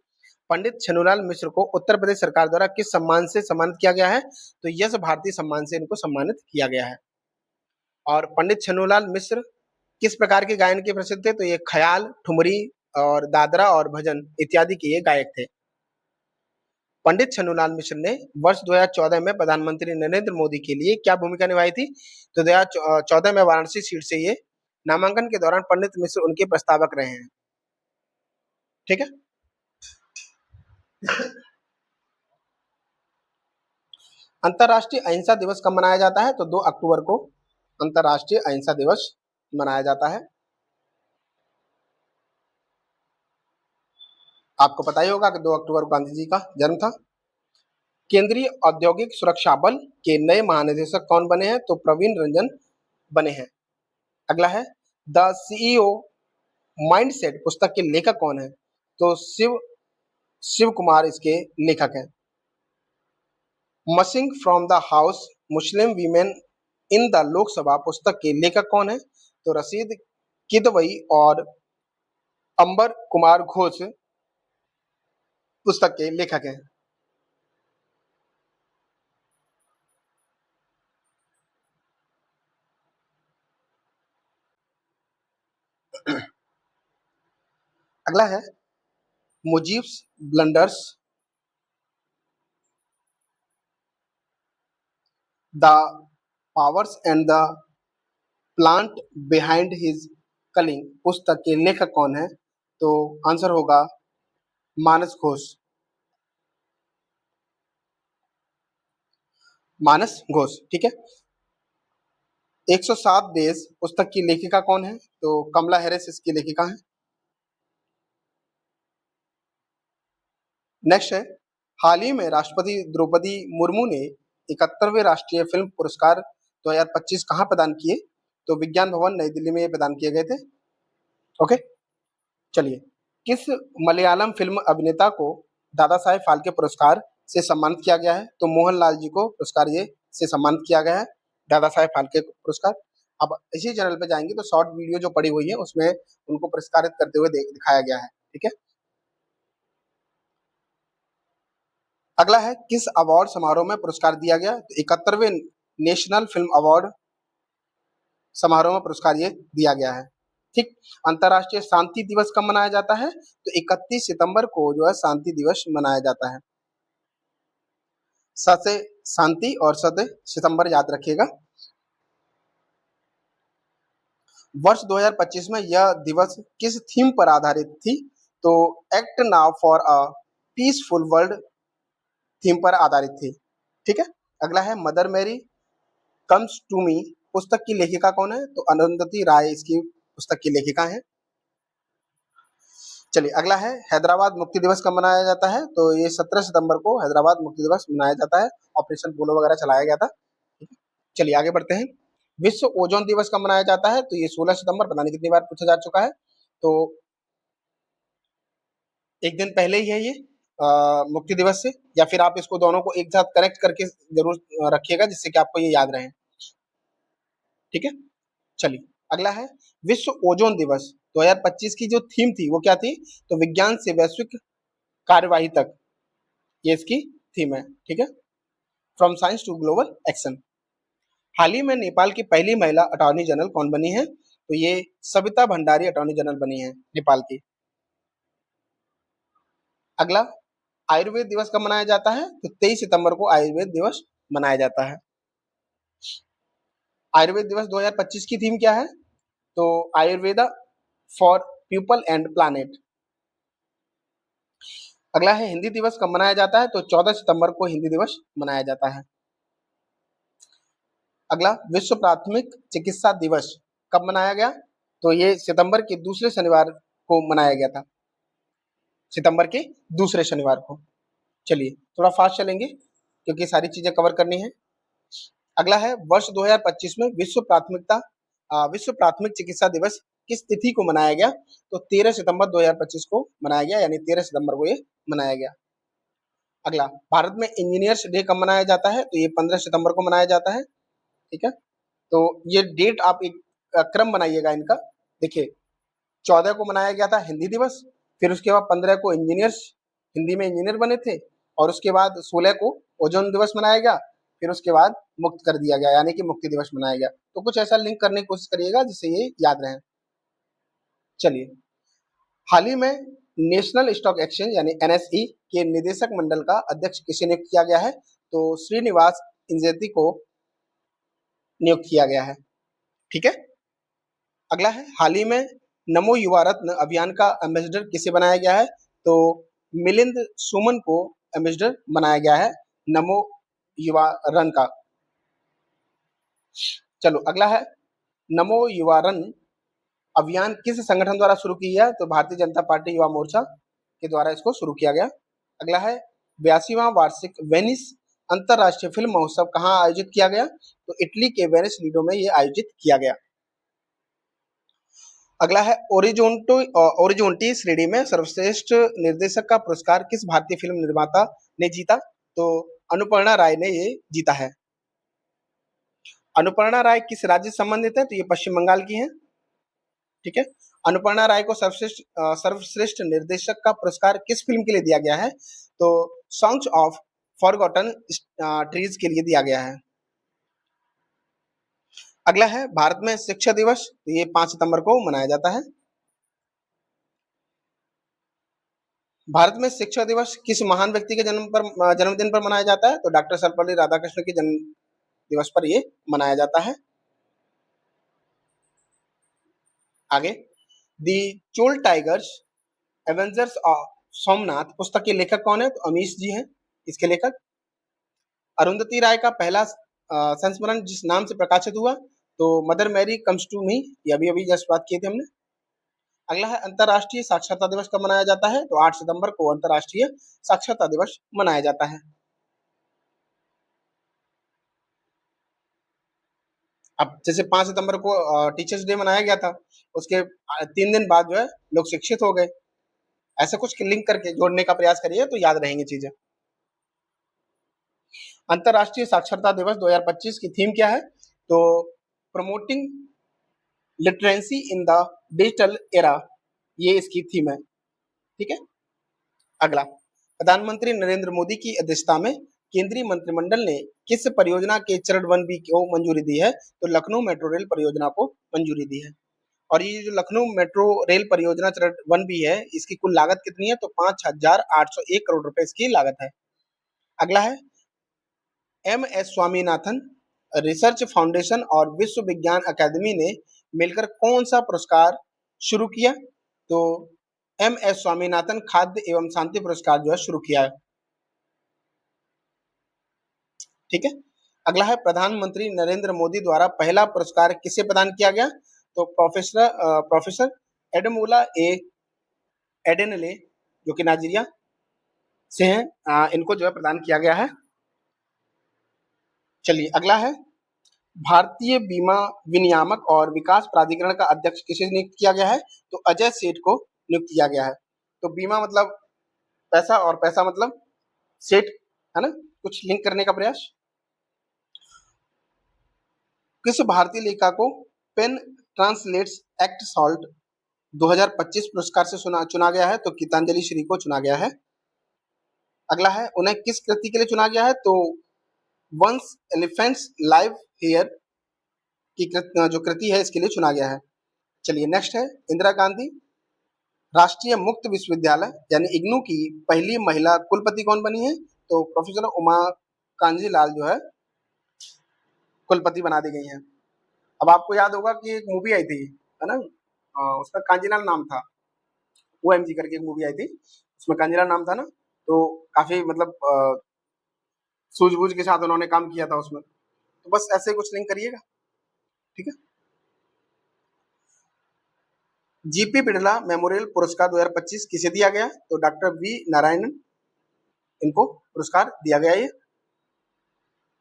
पंडित छन्नूलाल मिश्र को उत्तर प्रदेश सरकार द्वारा किस सम्मान से सम्मानित किया गया है? तो यश भारती सम्मान से इनको सम्मानित किया गया है। और पंडित छन्नूलाल मिश्र किस प्रकार के गायन के प्रसिद्ध थे? तो ये ख्याल, ठुमरी और दादरा और भजन इत्यादि के ये गायक थे। पंडित छन्नूलाल मिश्र ने वर्ष 2014 में प्रधानमंत्री नरेंद्र मोदी के लिए क्या भूमिका निभाई थी? तो 2014 में वाराणसी सीट से ये नामांकन के दौरान पंडित मिश्र उनके प्रस्तावक रहे हैं। ठीक है। अंतर्राष्ट्रीय अहिंसा दिवस कब मनाया जाता है? तो 2 अक्टूबर को अंतर्राष्ट्रीय अहिंसा दिवस मनाया जाता है। आपको पता ही होगा कि 2 अक्टूबर को गांधी जी का जन्म था। केंद्रीय औद्योगिक सुरक्षा बल के नए महानिदेशक कौन बने हैं? तो प्रवीण रंजन बने हैं। अगला है, द सीईओ माइंडसेट पुस्तक के लेखक कौन है? तो शिव कुमार इसके लेखक हैं। Missing from the house Muslim women in the Lok Sabha पुस्तक के लेखक कौन है? तो रशीद किदवई और अंबर कुमार घोष पुस्तक के लेखक हैं। अगला है, Mujib's blunders the powers and the plant behind his killing पुस्तक के लेखक कौन है? तो आंसर होगा मानस घोष। मानस घोष। ठीक है। 107 देश पुस्तक की लेखिका कौन है? तो कमला हैरिस इसकी लेखिका है। नेक्स्ट है, हाल ही में राष्ट्रपति द्रौपदी मुर्मू ने 71वें राष्ट्रीय फिल्म पुरस्कार 2025 कहाँ प्रदान किए? तो विज्ञान भवन नई दिल्ली में ये प्रदान किए गए थे। ओके, चलिए, किस मलयालम फिल्म अभिनेता को दादा साहेब फाल्के पुरस्कार से सम्मानित किया गया है? तो मोहनलाल जी को पुरस्कार ये से सम्मानित किया गया है, दादा साहेब फाल्के पुरस्कार। अब इसी चैनल पे जाएंगे तो शॉर्ट वीडियो जो पड़ी हुई है उसमें उनको पुरस्कारित करते हुए दिखाया गया है। ठीक है। अगला है, किस अवार्ड समारोह में पुरस्कार दिया गया? तो 71वें नेशनल फिल्म अवार्ड समारोह में पुरस्कार ये दिया गया है। ठीक। अंतर्राष्ट्रीय शांति दिवस कब मनाया जाता है? तो 31 सितंबर को जो है शांति दिवस मनाया जाता है। स से शांति और सत सितंबर याद रखिएगा। वर्ष 2025 में यह दिवस किस थीम पर आधारित थी? तो act now for a peaceful world theme पर आधारित थी। ठीक है। अगला है मदर मेरी कम्स टू मी पुस्तक की लेखिका कौन है? तो अरुंधति राय इसकी पुस्तक की लेखिका है। चलिए अगला है हैदराबाद मुक्ति दिवस कब मनाया जाता है? तो ये 17 सितंबर को हैदराबाद मुक्ति दिवस मनाया जाता है। ऑपरेशन पोलो वगैरह चलाया गया था। चलिए आगे बढ़ते हैं। विश्व ओजोन दिवस कब मनाया जाता है? तो ये 16 सितंबर, पता नहीं कितनी बार पूछा जा चुका है। तो एक दिन पहले ही है ये मुक्ति दिवस से, या फिर आप इसको दोनों को एक साथ कनेक्ट करके जरूर रखिएगा जिससे कि आपको ये याद रहे। ठीक है। चलिए अगला है विश्व ओजोन दिवस 2025 की जो थीम थी वो क्या थी? तो विज्ञान से वैश्विक कार्यवाही तक, ये इसकी थीम है। ठीक है। From science to global action. हाल ही में नेपाल की पहली महिला अटॉर्नी जनरल कौन बनी है? तो ये सविता भंडारी अटॉर्नी जनरल बनी है नेपाल की। अगला आयुर्वेद दिवस कब मनाया जाता है? तो 23 सितंबर को आयुर्वेद दिवस मनाया जाता है। आयुर्वेद दिवस 2025 की थीम क्या है? तो Ayurveda for people and planet. अगला है हिंदी दिवस कब मनाया जाता है? तो 14 सितंबर को हिंदी दिवस मनाया जाता है। अगला विश्व प्राथमिक चिकित्सा दिवस कब मनाया गया? तो ये सितंबर के दूसरे शनिवार को मनाया गया था, सितंबर के दूसरे शनिवार को। चलिए थोड़ा फास्ट चलेंगे क्योंकि सारी चीजें कवर करनी है। अगला है वर्ष 2025 में विश्व प्राथमिक चिकित्सा दिवस किस तिथि को मनाया गया? तो 13 सितंबर 2025 को मनाया गया, यानी 13 सितंबर को ये मनाया गया। अगला भारत में इंजीनियर्स डे कब मनाया जाता है? तो ये 15 सितंबर को मनाया जाता है। ठीक है। तो ये डेट आप एक क्रम बनाइएगा इनका। देखिए 14 को मनाया गया था हिंदी दिवस, फिर उसके बाद 15 को इंजीनियर्स, हिंदी में इंजीनियर बने थे, और उसके बाद 16 को ओजोन दिवस मनाया गया, फिर उसके बाद मुक्त कर दिया गया, यानी कि मुक्ति दिवस मनाया गया। तो कुछ ऐसा लिंक करने की कोशिश करिएगा जिससे ये याद रहे। चलिए हाल ही में नेशनल स्टॉक एक्सचेंज यानी एनएसई के निदेशक मंडल का अध्यक्ष किसे नियुक्त किया गया है? तो श्रीनिवास इंजेती को नियुक्त किया गया है। ठीक है। अगला है हाल ही में नमो युवा रत्न अभियान का एम्बेसडर किसे बनाया गया है? तो मिलिंद सुमन को एम्बेसडर बनाया गया है नमो युवा रन का। चलो अगला है नमो युवा रन अभियान किस संगठन द्वारा शुरू किया है? तो भारतीय जनता पार्टी युवा मोर्चा के द्वारा इसको शुरू किया गया। अगला है 82वां वार्षिक वेनिस अंतरराष्ट्रीय फिल्म महोत्सव कहाँ आयोजित किया गया? तो इटली के वेनिस लिडो में ये आयोजित किया गया। अगला है ओरिजोंटी श्रेणी में सर्वश्रेष्ठ निर्देशक का पुरस्कार किस भारतीय फिल्म निर्माता ने जीता? तो अनुपर्णा राय ने ये जीता है। अनुपर्णा राय किस राज्य से संबंधित है? तो ये पश्चिम बंगाल की है। ठीक है। अनुपर्णा राय को सर्वश्रेष्ठ निर्देशक का पुरस्कार किस फिल्म के लिए दिया गया है? तो सॉन्ग्स ऑफ फॉरगॉटन ट्रीज के लिए दिया गया है। अगला है भारत में शिक्षा दिवस, ये 5 सितंबर को मनाया जाता है। भारत में शिक्षा दिवस किस महान व्यक्ति के जन्मदिन पर मनाया जाता है? तो डॉक्टर सर्वपल्ली राधाकृष्ण के जन्म दिवस पर ये मनाया जाता है। आगे the Chola tigers avengers of Somnath पुस्तक के लेखक कौन है? तो अमीश जी हैं इसके लेखक। अरुंधति राय का पहला संस्मरण जिस नाम से प्रकाशित हुआ? तो Mother Mary Comes to Me, ये अभी अभी जस्ट बात की थी हमने। अगला है अंतर्राष्ट्रीय साक्षरता दिवस कब मनाया जाता है? तो 8 सितंबर को अंतर्राष्ट्रीय साक्षरता दिवस मनाया जाता है। अब जैसे 5 सितंबर को टीचर्स डे मनाया गया था, उसके 3 दिन बाद जो है लोग शिक्षित हो गए। ऐसे कुछ लिंक करके जोड़ने का प्रयास करिए तो याद रहेंगी चीजें। अंतर्राष्ट्रीय साक्षरता दिवस 2025 की थीम क्या है? तो promoting literacy in the digital era, ये इसकी थीम है। ठीक है। अगला प्रधानमंत्री नरेंद्र मोदी की अध्यक्षता में केंद्रीय मंत्रिमंडल ने किस परियोजना के चरण 1B को मंजूरी दी है? तो लखनऊ मेट्रो रेल परियोजना को मंजूरी दी है। और ये जो लखनऊ मेट्रो रेल परियोजना चरण 1B है, इसकी कुल लागत कितनी है? तो 5,801 करोड़ रुपए इसकी लागत है। अगला है M S Swaminathan Research Foundation और विश्व विज्ञान अकादमी ने मिलकर कौन सा पुरस्कार शुरू किया? तो एम.एस. स्वामीनाथन खाद्य एवं शांति पुरस्कार जो है शुरू किया है। ठीक है। अगला है प्रधानमंत्री नरेंद्र मोदी द्वारा पहला पुरस्कार किसे प्रदान किया गया? तो प्रोफेसर एडमोला ए एडेनले जो कि नाइजीरिया से हैं, इनको जो है प्रदान किया गया है। चलिए अगला है भारतीय बीमा विनियामक और विकास प्राधिकरण का अध्यक्ष किसे नियुक्त किया गया है? तो अजय सेठ को नियुक्त किया गया है। तो बीमा मतलब पैसा और पैसा मतलब सेठ, है ना, कुछ लिंक करने का प्रयास। किस भारतीय लेखा को पेन ट्रांसलेट्स एक्ट सॉल्ट 2025 पुरस्कार से चुना गया है? तो गीतांजलि श्री को चुना गया है। अगला है उन्हें किस कृति के लिए चुना गया है? तो वंस एलिफेंट्स लाइव हियर की जो कृति है इसके लिए चुना गया है। चलिए नेक्स्ट है इंदिरा गांधी राष्ट्रीय मुक्त विश्वविद्यालय यानी इग्नू की पहली महिला कुलपति कौन बनी है? तो प्रोफेसर उमा कांजी लाल जो है कुलपति बना दी गई हैं। अब आपको याद होगा कि एक मूवी आई थी, है ना, उसका कांजीलाल नाम था, ओएमजी करके एक मूवी आई थी, उसमें कांजीलाल नाम था ना, तो काफी मतलब सूझबूझ के साथ उन्होंने काम किया था उसमें। तो बस ऐसे कुछ लिंक करिएगा। ठीक है। जीपी बिड़ला मेमोरियल पुरस्कार 2025 किसे दिया गया? तो डॉक्टर वी नारायणन, इनको पुरस्कार दिया गया। ये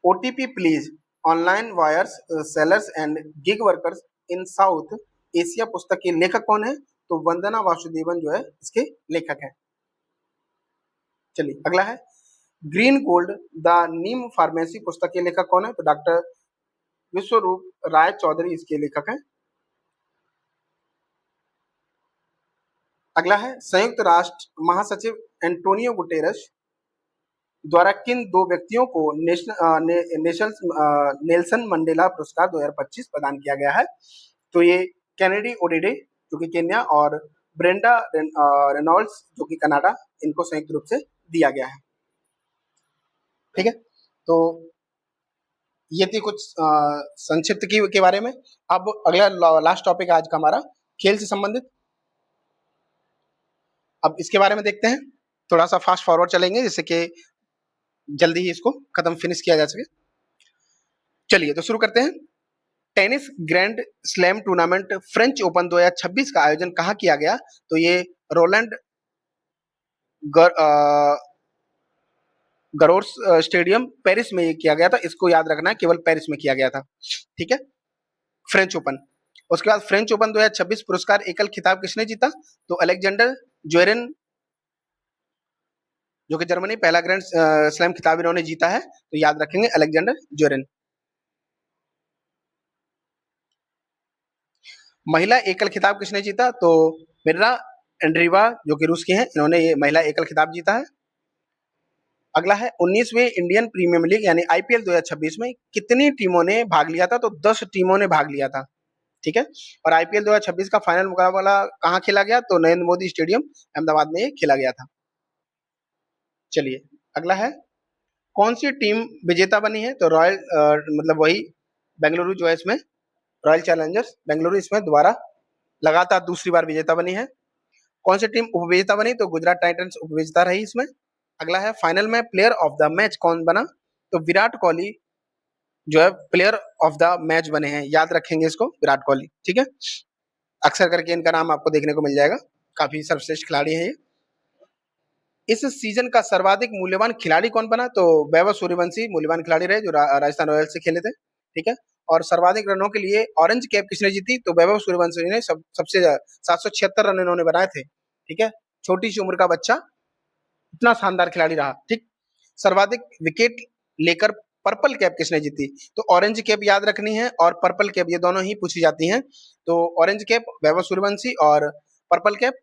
OTP please online wires sellers and gig workers in south Asia पुस्तक के लेखक कौन है? तो वंदना वासुदेवन जो है इसके लेखक हैं। चलिए अगला है green gold the Neem pharmacy पुस्तक के लेखक कौन है? तो डॉक्टर विश्वरूप राय चौधरी इसके लेखक हैं। अगला है संयुक्त राष्ट्र महासचिव एंटोनियो गुटेरस द्वारा किन दो व्यक्तियों को नेल्सन मंडेला पुरस्कार 2025 प्रदान किया गया है? तो ये कैनेडी ओडेडे जो कि केन्या और ब्रेंडा रेनॉल्ड्स जो कि कनाडा, इनको संयुक्त रूप से दिया गया है। ठीक है। तो ये थी कुछ संक्षिप्त के बारे में। अब अगला लास्ट टॉपिक आज का हमारा खेल से संबंधित। अब इसके बारे में देखते हैं, थोड़ा सा फास्ट फॉरवर्ड चलेंगे जिससे कि जल्दी ही इसको खत्म फिनिश किया जा सके। चलिए तो शुरू करते हैं। Tennis grand slam tournament French open 2026 का आयोजन कहाँ किया गया? तो ये रोलैंड गरोर्स स्टेडियम पेरिस में ये किया गया था। इसको याद रखना है, केवल पेरिस में किया गया था। ठीक है, फ्रेंच ओपन। उसके बाद फ्रेंच ओपन 2026 पुरस्कार एकल खिताब किसने जीता? तो अलेक्जेंडर ज्वेरेन जो कि जर्मनी पहला ग्रैंड स्लैम खिताब इन्होंने जीता है, तो याद रखेंगे अलेक्जेंडर ज्वेरेन। महिला एकल खिताब किसने जीता? तो मिर्रा एंड्रीवा जो कि रूस की हैं, इन्होंने ये महिला एकल खिताब जीता है। अगला है 19वें इंडियन प्रीमियर लीग यानी आईपीएल 2026 में कितनी टीमों ने भाग लिया था? तो 10 टीमों ने भाग लिया था। ठीक है। और आईपीएल 2026 का फाइनल मुकाबला कहाँ खेला गया? तो नरेंद्र मोदी स्टेडियम अहमदाबाद में ये खेला गया था। चलिए अगला है कौन सी टीम विजेता बनी है? तो रॉयल मतलब वही बेंगलुरु जो है इसमें रॉयल चैलेंजर्स बेंगलुरु इसमें दोबारा लगातार दूसरी बार विजेता बनी है। कौन सी टीम उपविजेता बनी? तो गुजरात टाइटंस उपविजेता रही इसमें। अगला है फाइनल में प्लेयर ऑफ द मैच कौन बना? तो विराट कोहली जो है प्लेयर ऑफ द मैच बने हैं, याद रखेंगे इसको, विराट कोहली। ठीक है, अक्सर करके इनका नाम आपको देखने को मिल जाएगा, काफी सर्वश्रेष्ठ खिलाड़ी है ये। इस सीजन का सर्वाधिक मूल्यवान खिलाड़ी कौन बना? तो वैभव सूर्यवंशी मूल्यवान खिलाड़ी रहे जो राजस्थान रॉयल्स से खेले थे। ठीक है। और सर्वाधिक रनों के लिए ऑरेंज कैप किसने जीती? तो वैभव सूर्यवंशी ने सबसे 776 रन इन्होंने बनाए थे। ठीक है, छोटी सी उम्र का बच्चा इतना शानदार खिलाड़ी रहा। ठीक। सर्वाधिक विकेट लेकर पर्पल कैप किसने जीती? तो ऑरेंज कैप याद रखनी है और पर्पल कैप, ये दोनों ही पूछी जाती हैं। तो ऑरेंज कैप वैभव सूर्यवंशी और पर्पल कैप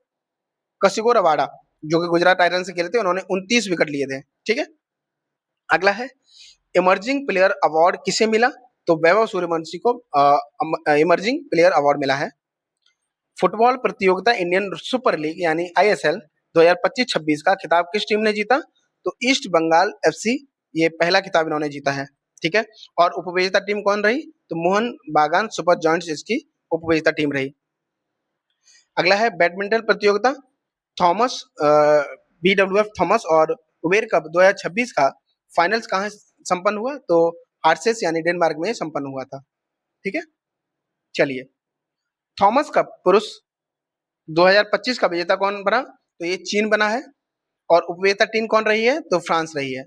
कसिगो रबाडा जो कि गुजरात टाइटंस से खेले थे, उन्होंने 29 विकेट लिए थे। ठीक है। अगला है इमर्जिंग प्लेयर अवार्ड किसे मिला? तो वैभव सूर्यवंशी को इमर्जिंग प्लेयर अवार्ड मिला है। फुटबॉल प्रतियोगिता इंडियन सुपर लीग यानी आईएसएल 2025-26 का खिताब किस टीम ने जीता? तो ईस्ट बंगाल एफसी, ये पहला खिताब इन्होंने जीता है। ठीक है। और उपविजेता टीम कौन रही? तो मोहन बागान सुपर जॉइंट्स इसकी उपविजेता टीम रही। अगला है बैडमिंटन प्रतियोगिता, थॉमस BWF थॉमस और उबेर कप 2026 का फाइनल्स कहाँ संपन्न हुआ? तो आर्सेस यानी डेनमार्क में संपन्न हुआ था। ठीक है, चलिए, थॉमस कप पुरुष 2025 का विजेता कौन बना? तो ये चीन बना है। और उपविजेता टीम कौन रही है? तो फ्रांस रही है।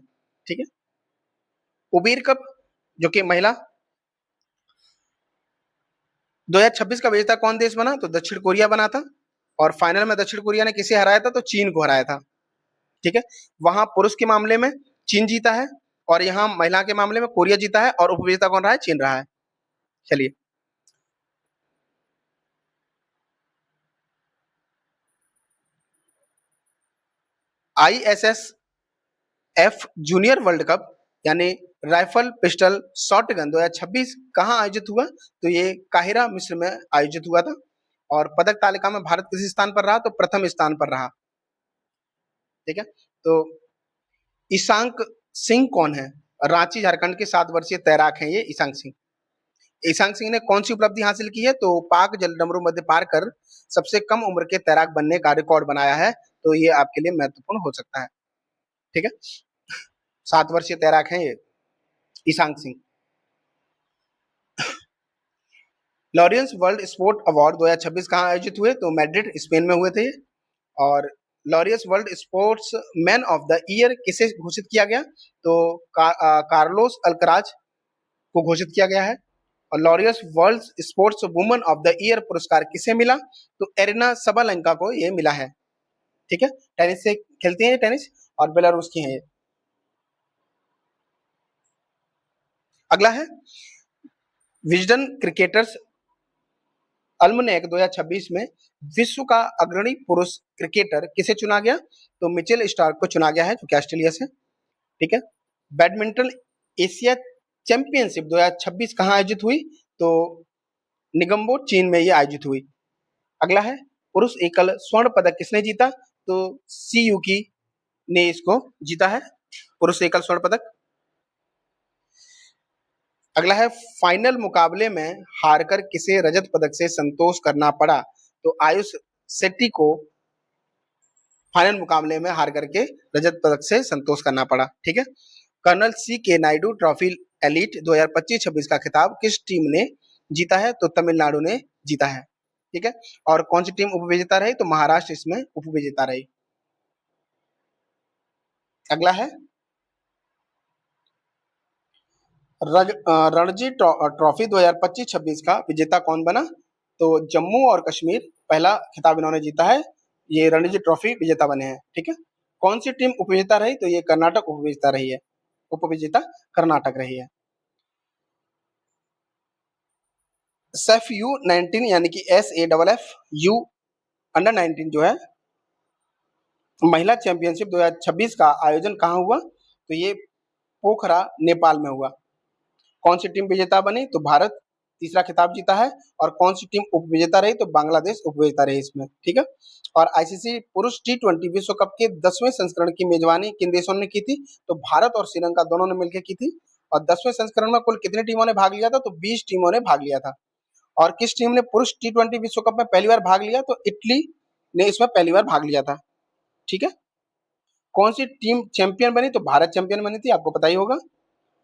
ठीक है, उबेर कप जो कि महिला 2026 का विजेता कौन देश बना? तो दक्षिण कोरिया बना था। और फाइनल में दक्षिण कोरिया ने किसे हराया था? तो चीन को हराया था। ठीक है, वहां पुरुष के मामले में चीन जीता है और यहाँ महिला के मामले में कोरिया जीता है और उपविजेता कौन रहा है? चीन रहा है। चलिए, ISSF जूनियर वर्ल्ड कप यानी राइफल पिस्टल शॉटगन 2026 कहाँ आयोजित हुआ? तो ये काहिरा मिस्र में आयोजित हुआ था। और पदक तालिका में भारत किस स्थान पर रहा? तो प्रथम स्थान पर रहा। ठीक है, तो ईशांक सिंह कौन है? रांची झारखंड के 7 वर्षीय तैराक हैं ये ईशांक सिंह। ईशांक सिंह ने कौन सी उपलब्धि हासिल की है? तो पाक जलडमरू मध्य पार कर सबसे कम उम्र के तैराक बनने का रिकॉर्ड बनाया है। तो ये आपके लिए महत्वपूर्ण हो सकता है। ठीक है, 7 वर्षीय तैराक हैं ये Ishank Singh. Laureus world sport award 2026 कहाँ आयोजित हुए? तो मैड्रिड स्पेन में हुए थे। और Laureus world sports man of the year किसे घोषित किया गया? तो कार्लोस अल्कराज को घोषित किया गया है। और Laureus world sports woman of the year पुरस्कार किसे मिला? तो एरिना सबलेंका को ये मिला है। ठीक है, टेनिस से खेलती हैं ये, टेनिस, और बेलारूस की हैं ये। अगला है विजडन क्रिकेटर्स अल्मनेक 2026 में विश्व का अग्रणी पुरुष क्रिकेटर किसे चुना गया? तो मिचेल स्टार्क को चुना गया है जो कि ऑस्ट्रेलिया से। ठीक है, बैडमिंटन एशिया चैंपियनशिप 2026 कहाँ आयोजित हुई? तो निगम्बो चीन में ये आयोजित हुई। अगला है पुरुष एकल स्वर्ण पदक किसने जीता? तो सी युकी ने इसको जीता है, पुरुष एकल स्वर्ण पदक। अगला है फाइनल मुकाबले में हारकर किसे रजत पदक से संतोष करना पड़ा? तो आयुष शेट्टी को फाइनल मुकाबले में हार करके रजत पदक से संतोष करना पड़ा। ठीक है, colonel C.K. Naidu trophy elite 2025-26 का खिताब किस टीम ने जीता है? तो तमिलनाडु ने जीता है। ठीक है, और कौन सी टीम उपविजेता रही? तो महाराष्ट्र इसमें उपविजेता रही। अगला है रणजी ट्रॉफी 2025-26 का विजेता कौन बना? तो जम्मू और कश्मीर पहला खिताब इन्होंने जीता है, ये रणजी ट्रॉफी विजेता बने हैं। ठीक है, कौन सी टीम उपविजेता रही? तो ये कर्नाटक उपविजेता रही है, उपविजेता कर्नाटक रही है। सेफ U19 यानी कि SAFF U अंडर 19 जो है महिला चैंपियनशिप 2026 का आयोजन कहाँ हुआ? तो ये पोखरा नेपाल में हुआ। कौन सी टीम विजेता बनी? तो भारत तीसरा खिताब जीता है। और कौन सी टीम उपविजेता रही? तो बांग्लादेश उपविजेता रही इसमें। ठीक है, और ICC पुरुष T20 विश्व कप के 10वें संस्करण की मेजबानी किन देशों ने की थी? तो भारत और श्रीलंका दोनों ने मिलकर की थी। और 10वें संस्करण में कुल कितनी टीमों ने भाग लिया था? तो 20 टीमों ने भाग लिया था। और किस टीम ने पुरुष T20 विश्व कप में पहली बार भाग लिया? तो इटली ने इसमें पहली बार भाग लिया था। ठीक है, कौन सी टीम चैंपियन बनी? तो भारत चैंपियन बनी थी, आपको पता ही होगा।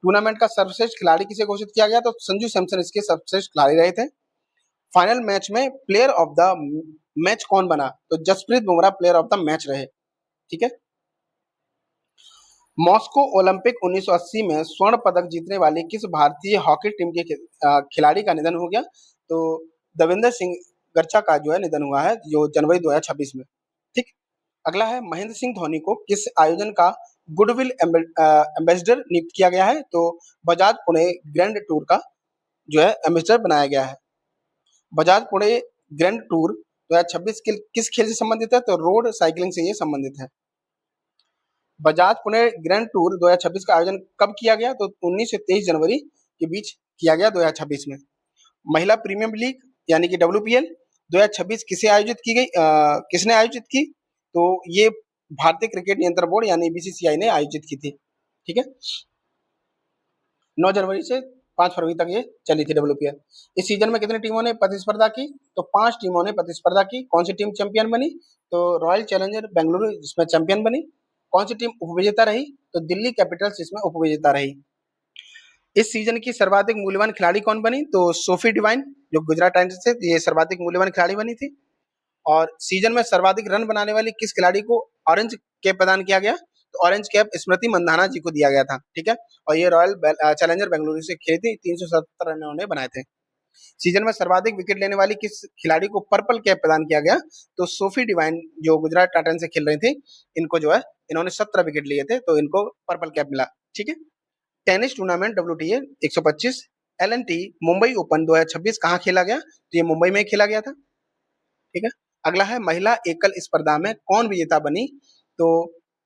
टूर्नामेंट का सर्वश्रेष्ठ खिलाड़ी किसे घोषित किया गया? तो संजू सैमसन इसके सर्वश्रेष्ठ खिलाड़ी रहे थे। फाइनल मैच में प्लेयर ऑफ द मैच कौन बना? तो Jasprit Bumrah player of the match रहे। ठीक है, मॉस्को ओलंपिक 1980 में स्वर्ण पदक जीतने वाली किस भारतीय हॉकी टीम के खिलाड़ी का निधन हो गया? तो दविंदर सिंह गर्चा का जो है निधन हुआ है, जो जनवरी 2026 में। ठीक, अगला है महेंद्र सिंह धोनी को किस आयोजन का गुडविल एम्बेसडर नियुक्त किया गया है? तो बजाज पुणे ग्रैंड टूर का जो है एम्बेसडर बनाया गया है। बजाज पुणे ग्रैंड टूर 2026 के किस खेल से संबंधित है? तो रोड साइकिलिंग से ये संबंधित है। बजाज पुणे ग्रैंड टूर 2026 का आयोजन कब किया गया? तो 19 से 23 जनवरी के बीच किया गया 2026 में। महिला प्रीमियम लीग यानी कि WPL 2026 किसने आयोजित की? तो ये भारतीय क्रिकेट नियंत्रण बोर्ड यानी BCCI ने आयोजित की थी। ठीक है, 9 जनवरी से 5 फरवरी तक ये चली थी WPL। इस सीजन में कितनी टीमों ने प्रतिस्पर्धा की? तो 5 टीमों ने प्रतिस्पर्धा की। कौन सी टीम चैंपियन बनी? तो रॉयल चैलेंजर बेंगलुरु इसमें चैंपियन बनी। कौन सी टीम उपविजेता रही? तो दिल्ली कैपिटल्स इसमें उपविजेता रही। इस सीजन की सर्वाधिक मूल्यवान खिलाड़ी कौन बनी? तो सोफी डिवाइन जो गुजरात टाइटंस से ये सर्वाधिक मूल्यवान खिलाड़ी बनी थी। और सीजन में सर्वाधिक रन बनाने वाली किस खिलाड़ी को ऑरेंज कैप प्रदान किया गया? तो ऑरेंज कैप स्मृति मंदाना जी को दिया गया था, ठीक है। और ये रॉयल चैलेंजर बेंगलुरु से खेली थी, 370 रन उन्होंने बनाए थे। सीजन में सर्वाधिक विकेट लेने वाली किस खिलाड़ी को पर्पल कैप प्रदान किया गया? तो सोफी डिवाइन जो गुजरात टाइटंस से खेल रही थी, इनको जो है इन्होंने 17 विकेट लिए थे, तो इनको पर्पल कैप मिला, ठीक है। Tennis tournament WTA 125 LNT Mumbai open 2026 कहाँ खेला गया? तो ये मुंबई में खेला गया था, ठीक है। अगला है महिला एकल स्पर्धा में कौन विजेता बनी? तो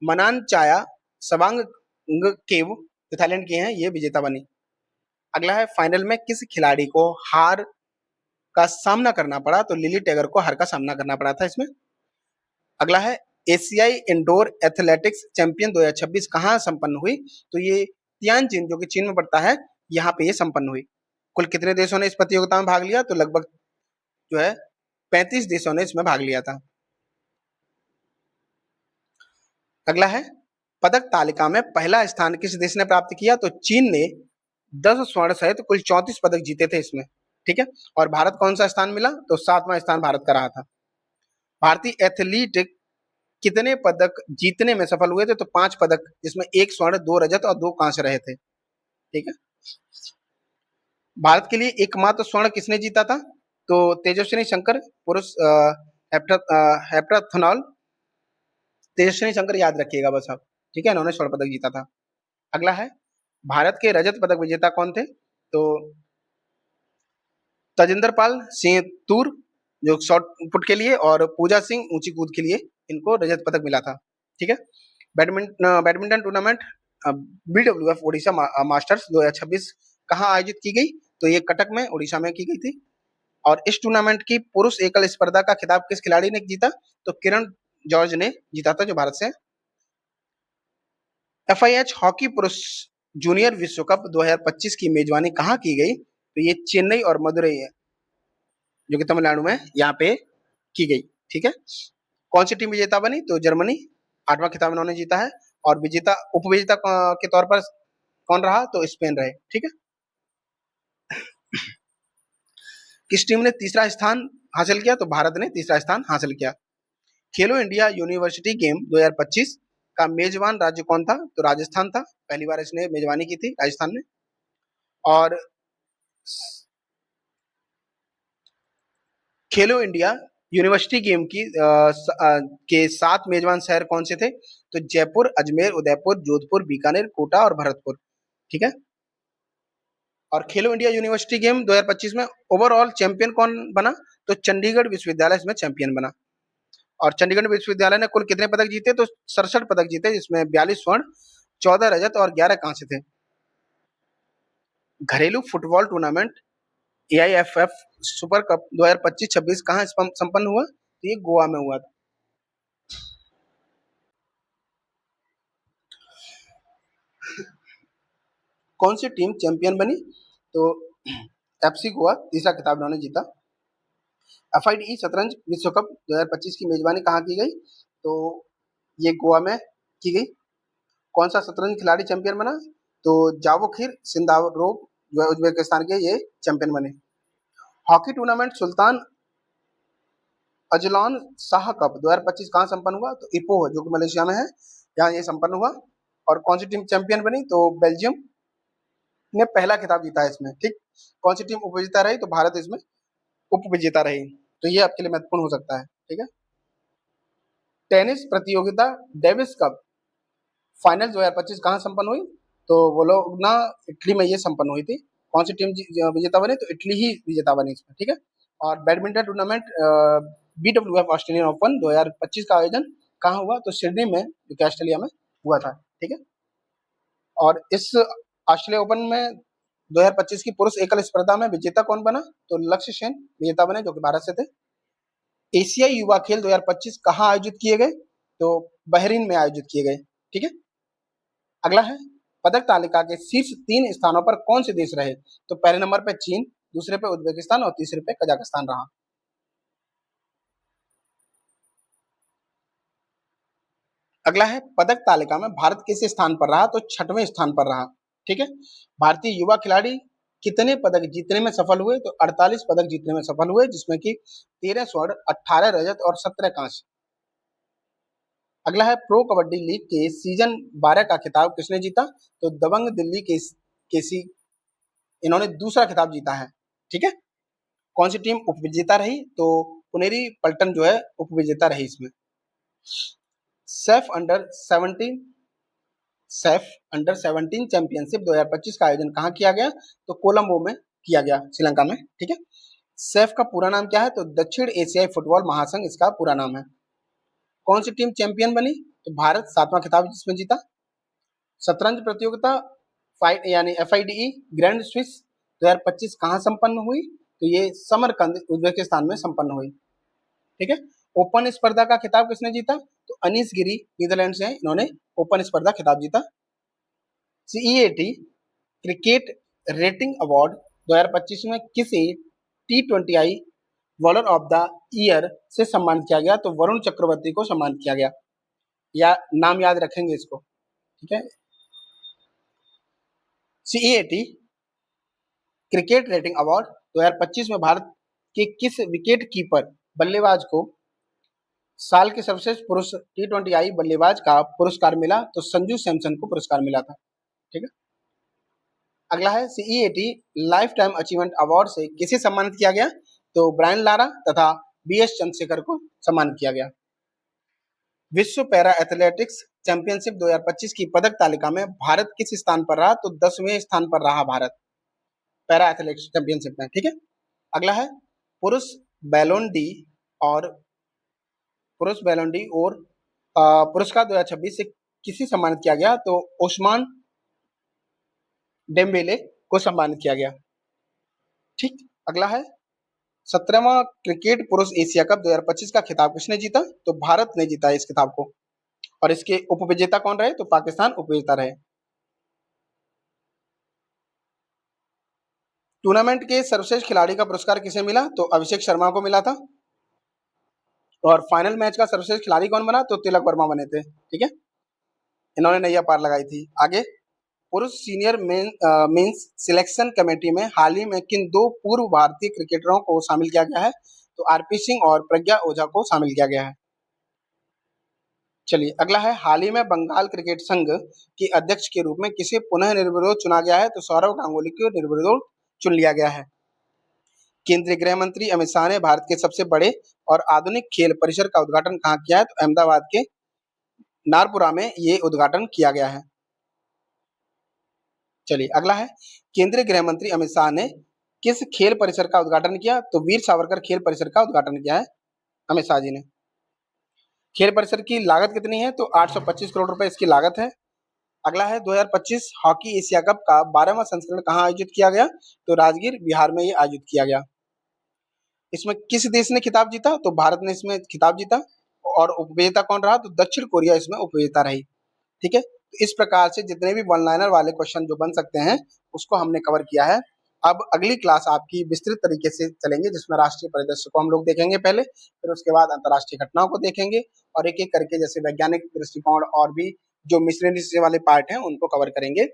मनान चाया सवांग केव जो थाईलैंड की हैं, ये विजेता बनी। अगला है फाइनल में किस खिलाड़ी को हार का सामना करना पड़ा? तो लिली टेगर को हार का सामना करना पड़ा था इसमें। अगला है एशियाई इंडोर एथलेटिक्स चैंपियन 2026 कहाँ संपन्न हुई? तो ये तियानजिन जो कि चीन में पड़ता है, यहाँ पे ये संपन्न हुई। कुल कितने देशों ने इस प्रतियोगिता में भाग लिया? तो लगभग जो है 35 देशों ने इसमें भाग लिया था। अगला है पदक तालिका में पहला स्थान किस देश ने प्राप्त किया? तो चीन ने 10 स्वर्ण सहित कुल 34 पदक जीते थे इसमें, ठीक है। और भारत कौन सा स्थान मिला? तो 7वां स्थान भारत का रहा था। भारतीय एथलीट कितने पदक जीतने में सफल हुए थे? तो 5 पदक, जिसमें 1 स्वर्ण, 2 रजत और 2 कांस्य रहे थे, ठीक है। भारत के लिए एकमात्र स्वर्ण किसने जीता था? तो तेजस्विनी शंकर पुरुष हेप्टाथलॉन, तेजस्विनी शंकर याद रखिएगा बस आप, ठीक है, इन्होंने स्वर्ण पदक जीता था। अगला है भारत के रजत पदक विजेता कौन थे? तो तजिंदर पाल सिंह तूर जो शॉर्ट पुट के लिए, और पूजा सिंह ऊंची कूद के लिए इनको रजत पदक मिला था, ठीक है। Badminton tournament BWF Odisha masters 2026 कहाँ आयोजित की गई? तो ये कटक में उड़ीसा में की गई थी। और इस टूर्नामेंट की पुरुष एकल स्पर्धा का खिताब किस खिलाड़ी ने जीता? तो किरण जॉर्ज ने जीता था, जो भारत से। FIH हॉकी पुरुष जूनियर विश्व कप 2025 की मेजबानी कहाँ की गई? तो ये चेन्नई और मदुरई है, जो कि तमिलनाडु में यहाँ पे की गई, ठीक है। कौन सी टीम विजेता बनी? तो जर्मनी 8वां खिताब इन्होंने जीता है। और विजेता उपविजेता के तौर पर कौन रहा? तो स्पेन रहे, ठीक है। किस टीम ने तीसरा स्थान हासिल किया? तो भारत ने तीसरा स्थान हासिल किया। खेलो इंडिया यूनिवर्सिटी गेम 2025 का मेजबान राज्य कौन था? तो राजस्थान था, पहली बार इसने मेजबानी की थी राजस्थान ने। और खेलो इंडिया यूनिवर्सिटी गेम के 7 मेजबान शहर कौन से थे? तो जयपुर, अजमेर, उदयपुर, जोधपुर, बीकानेर, कोटा और भरतपुर, ठीक है। और खेलो इंडिया यूनिवर्सिटी गेम 2025 में ओवरऑल चैंपियन कौन बना? तो चंडीगढ़ विश्वविद्यालय इसमें चैंपियन बना। और चंडीगढ़ विश्वविद्यालय ने कुल कितने पदक जीते? तो 67 पदक जीते, जिसमें 42 स्वर्ण, 14 रजत और 11 कांस्य थे। घरेलू football tournament AIFF super cup 2025-26 कहाँ संपन्न हुआ? तो ये गोवा में हुआ था। कौन सी टीम चैंपियन बनी? तो FC गोवा तीसरा खिताब इन्होंने जीता। FIDE शतरंज विश्व कप 2025 की मेजबानी कहाँ की गई? तो ये गोवा में की गई। कौन सा शतरंज खिलाड़ी चैंपियन बना? तो जावोखिर सिंदारोव जो है उज्बेकिस्तान के, ये चैंपियन बने। Hockey tournament Sultan Azlan Shah cup 2025 कहाँ संपन्न हुआ? तो इपोह जो कि मलेशिया में है, यहाँ ये संपन्न हुआ। और कौन सी टीम चैंपियन बनी? तो बेल्जियम ने पहला खिताब जीता है इसमें, ठीक। कौन सी टीम उपविजेता रही? तो भारत इसमें उपविजेता रही। तो ये आपके लिए महत्वपूर्ण हो सकता है, ठीक है। टेनिस प्रतियोगिता डेविस कप फाइनल 2025 कहाँ संपन्न हुई? तो वो लोग ना इटली में ये संपन्न हुई थी। कौन सी टीम विजेता बनी? तो इटली ही विजेता बनी इसमें, ठीक है। और badminton tournament BWF Australian open 2025 का आयोजन कहाँ हुआ? तो सिडनी में, जो कि ऑस्ट्रेलिया में हुआ था, ठीक है। और इस ऑस्ट्रेलिया ओपन में 2025 की पुरुष एकल स्पर्धा में विजेता कौन बना? तो लक्ष्य सेन विजेता बने, जो कि भारत से थे। एशियाई युवा खेल 2025 कहाँ आयोजित किए गए? तो बहरीन में आयोजित किए गए, ठीक है। अगला है पदक तालिका के शीर्ष 3 स्थानों पर कौन से देश रहे? तो पहले नंबर पे चीन, दूसरे पे उज्बेकिस्तान और तीसरे पे कजाकिस्तान रहा। अगला है पदक तालिका में भारत किस स्थान पर रहा? तो 6वें स्थान पर रहा। ठीक है। भारतीय युवा खिलाड़ी कितने पदक जीतने में सफल हुए? तो 48 पदक जीतने में सफल हुए, जिसमें कि 13 स्वर्ण, 18 रजत और 17 कांस्य। अगला है प्रो कबड्डी लीग के सीजन 12 का खिताब किसने जीता? तो दबंग दिल्ली केसी, इन्होंने दूसरा खिताब जीता है। ठीक है। कौन सी टीम उपविजेता रही? तो पुनेरी पलटन जो है उपविजेता रही इसमें। Safe under 17 safe under 17 championship 2025 का आयोजन कहाँ किया गया? तो कोलंबो में किया गया, श्रीलंका में। ठीक है। सेफ का पूरा नाम क्या है? तो दक्षिण एशियाई फुटबॉल महासंघ इसका पूरा नाम है। कौन सी टीम चैंपियन बनी? तो भारत 7वां खिताब जिसमें जीता। शतरंज प्रतियोगिता यानी FIDE ग्रैंड स्विस 2025 कहाँ संपन्न हुई? तो ये समरकंद उज्बेकिस्तान में संपन्न हुई। ठीक है। ओपन स्पर्धा का खिताब किसने जीता? तो अनीस गिरी नीदरलैंड से हैं, इन्होंने ओपन स्पर्धा खिताब जीता। CEAT क्रिकेट रेटिंग अवार्ड 2025 में किसे T20I bowler of the year से सम्मानित किया गया? तो वरुण चक्रवर्ती को सम्मानित किया गया। या नाम याद रखेंगे इसको। ठीक है। CEAT क्रिकेट रेटिंग अवार्ड 2025 में भारत के किस विकेट कीपर बल्लेबाज को साल के सर्वश्रेष्ठ पुरुष T20I बल्लेबाज का पुरस्कार मिला? तो संजू सैमसन को पुरस्कार मिला था। ठीक है। अगला है CEAT life time achievement award से किसे सम्मानित किया गया? तो ब्रायन लारा तथा BS चंद्रशेखर को सम्मानित किया गया। विश्व पैरा एथलेटिक्स चैंपियनशिप 2025 की पदक तालिका में भारत किस स्थान पर रहा? तो 10वें स्थान पर रहा भारत पैरा एथलेटिक्स चैंपियनशिप में। ठीक है। अगला है पुरुष बैलोन डी और पुरस्कार 2026 से किसे सम्मानित किया गया? तो ओस्मान डेम्बेले को सम्मानित किया गया। ठीक। अगला है 17वां क्रिकेट पुरुष एशिया कप 2025 का खिताब किसने जीता? तो भारत ने जीता इस खिताब को। और इसके उपविजेता कौन रहे? तो पाकिस्तान उपविजेता रहे। टूर्नामेंट के सर्वश्रेष्ठ खिलाड़ी का पुरस्कार किसे मिला? तो अभिषेक शर्मा को मिला था। और फाइनल मैच का सर्वश्रेष्ठ खिलाड़ी कौन बना? तो तिलक वर्मा बने थे। ठीक है। इन्होंने नैया पार लगाई थी। आगे पुरुष सीनियर मेंस सिलेक्शन कमेटी में हाल ही में किन 2 पूर्व भारतीय क्रिकेटरों को शामिल किया गया है? तो RP सिंह और प्रज्ञा ओझा को शामिल किया गया है। चलिए अगला है हाल ही में बंगाल क्रिकेट संघ के अध्यक्ष के रूप में किसे पुनः निर्विरोध चुना गया है? तो सौरव गांगुली को निर्विरोध चुन लिया गया है। केंद्रीय गृह मंत्री अमित शाह ने भारत के सबसे बड़े और आधुनिक खेल परिसर का उद्घाटन कहाँ किया है? तो अहमदाबाद के नारपुरा में ये उद्घाटन किया गया है। चलिए अगला है केंद्रीय गृह मंत्री अमित शाह ने किस खेल परिसर का उद्घाटन किया? तो वीर सावरकर खेल परिसर का उद्घाटन किया है अमित शाह जी ने। खेल परिसर की लागत कितनी है? तो 825 करोड़ रुपए इसकी लागत है। अगला है 2025 हॉकी एशिया कप का 12वां संस्करण कहाँ आयोजित किया गया? तो राजगीर बिहार में ये आयोजित किया गया। इसमें किस देश ने खिताब जीता? तो भारत ने इसमें खिताब जीता। और उपविजेता कौन रहा? तो दक्षिण कोरिया इसमें उपविजेता रही। ठीक है। तो इस प्रकार से जितने भी वन लाइनर वाले क्वेश्चन जो बन सकते हैं उसको हमने कवर किया है। अब अगली क्लास आपकी विस्तृत तरीके से चलेंगे, जिसमें राष्ट्रीय परिदृश्य को हम लोग देखेंगे पहले, फिर उसके बाद अंतर्राष्ट्रीय घटनाओं को देखेंगे और एक एक करके जैसे वैज्ञानिक दृष्टिकोण और भी जो मिसलेनियस वाले पार्ट हैं उनको कवर करेंगे।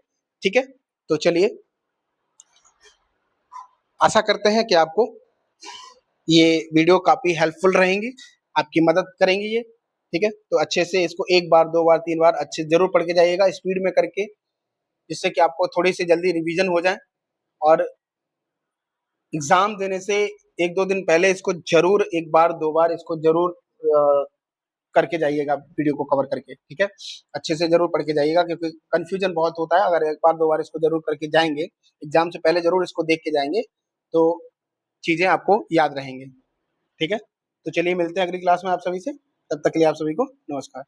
ठीक है। तो चलिए आशा करते हैं कि आपको ये वीडियो काफी हेल्पफुल रहेंगी, आपकी मदद करेंगी ये। ठीक है। तो अच्छे से इसको 1 बार 2 बार 3 बार अच्छे जरूर पढ़ के जाइएगा स्पीड में करके, जिससे कि आपको थोड़ी सी जल्दी रिवीजन हो जाए। और एग्जाम देने से 1-2 दिन पहले इसको जरूर 1 बार 2 बार इसको जरूर करके जाइएगा, वीडियो को कवर करके। ठीक है। अच्छे से जरूर पढ़ के जाइएगा क्योंकि कंफ्यूजन बहुत होता है। अगर 1 बार 2 बार इसको जरूर करके जाएंगे, एग्जाम से पहले जरूर इसको देख के जाएंगे तो चीजें आपको याद रहेंगे। ठीक है। तो चलिए मिलते हैं अगली क्लास में आप सभी से। तब तक के लिए आप सभी को नमस्कार।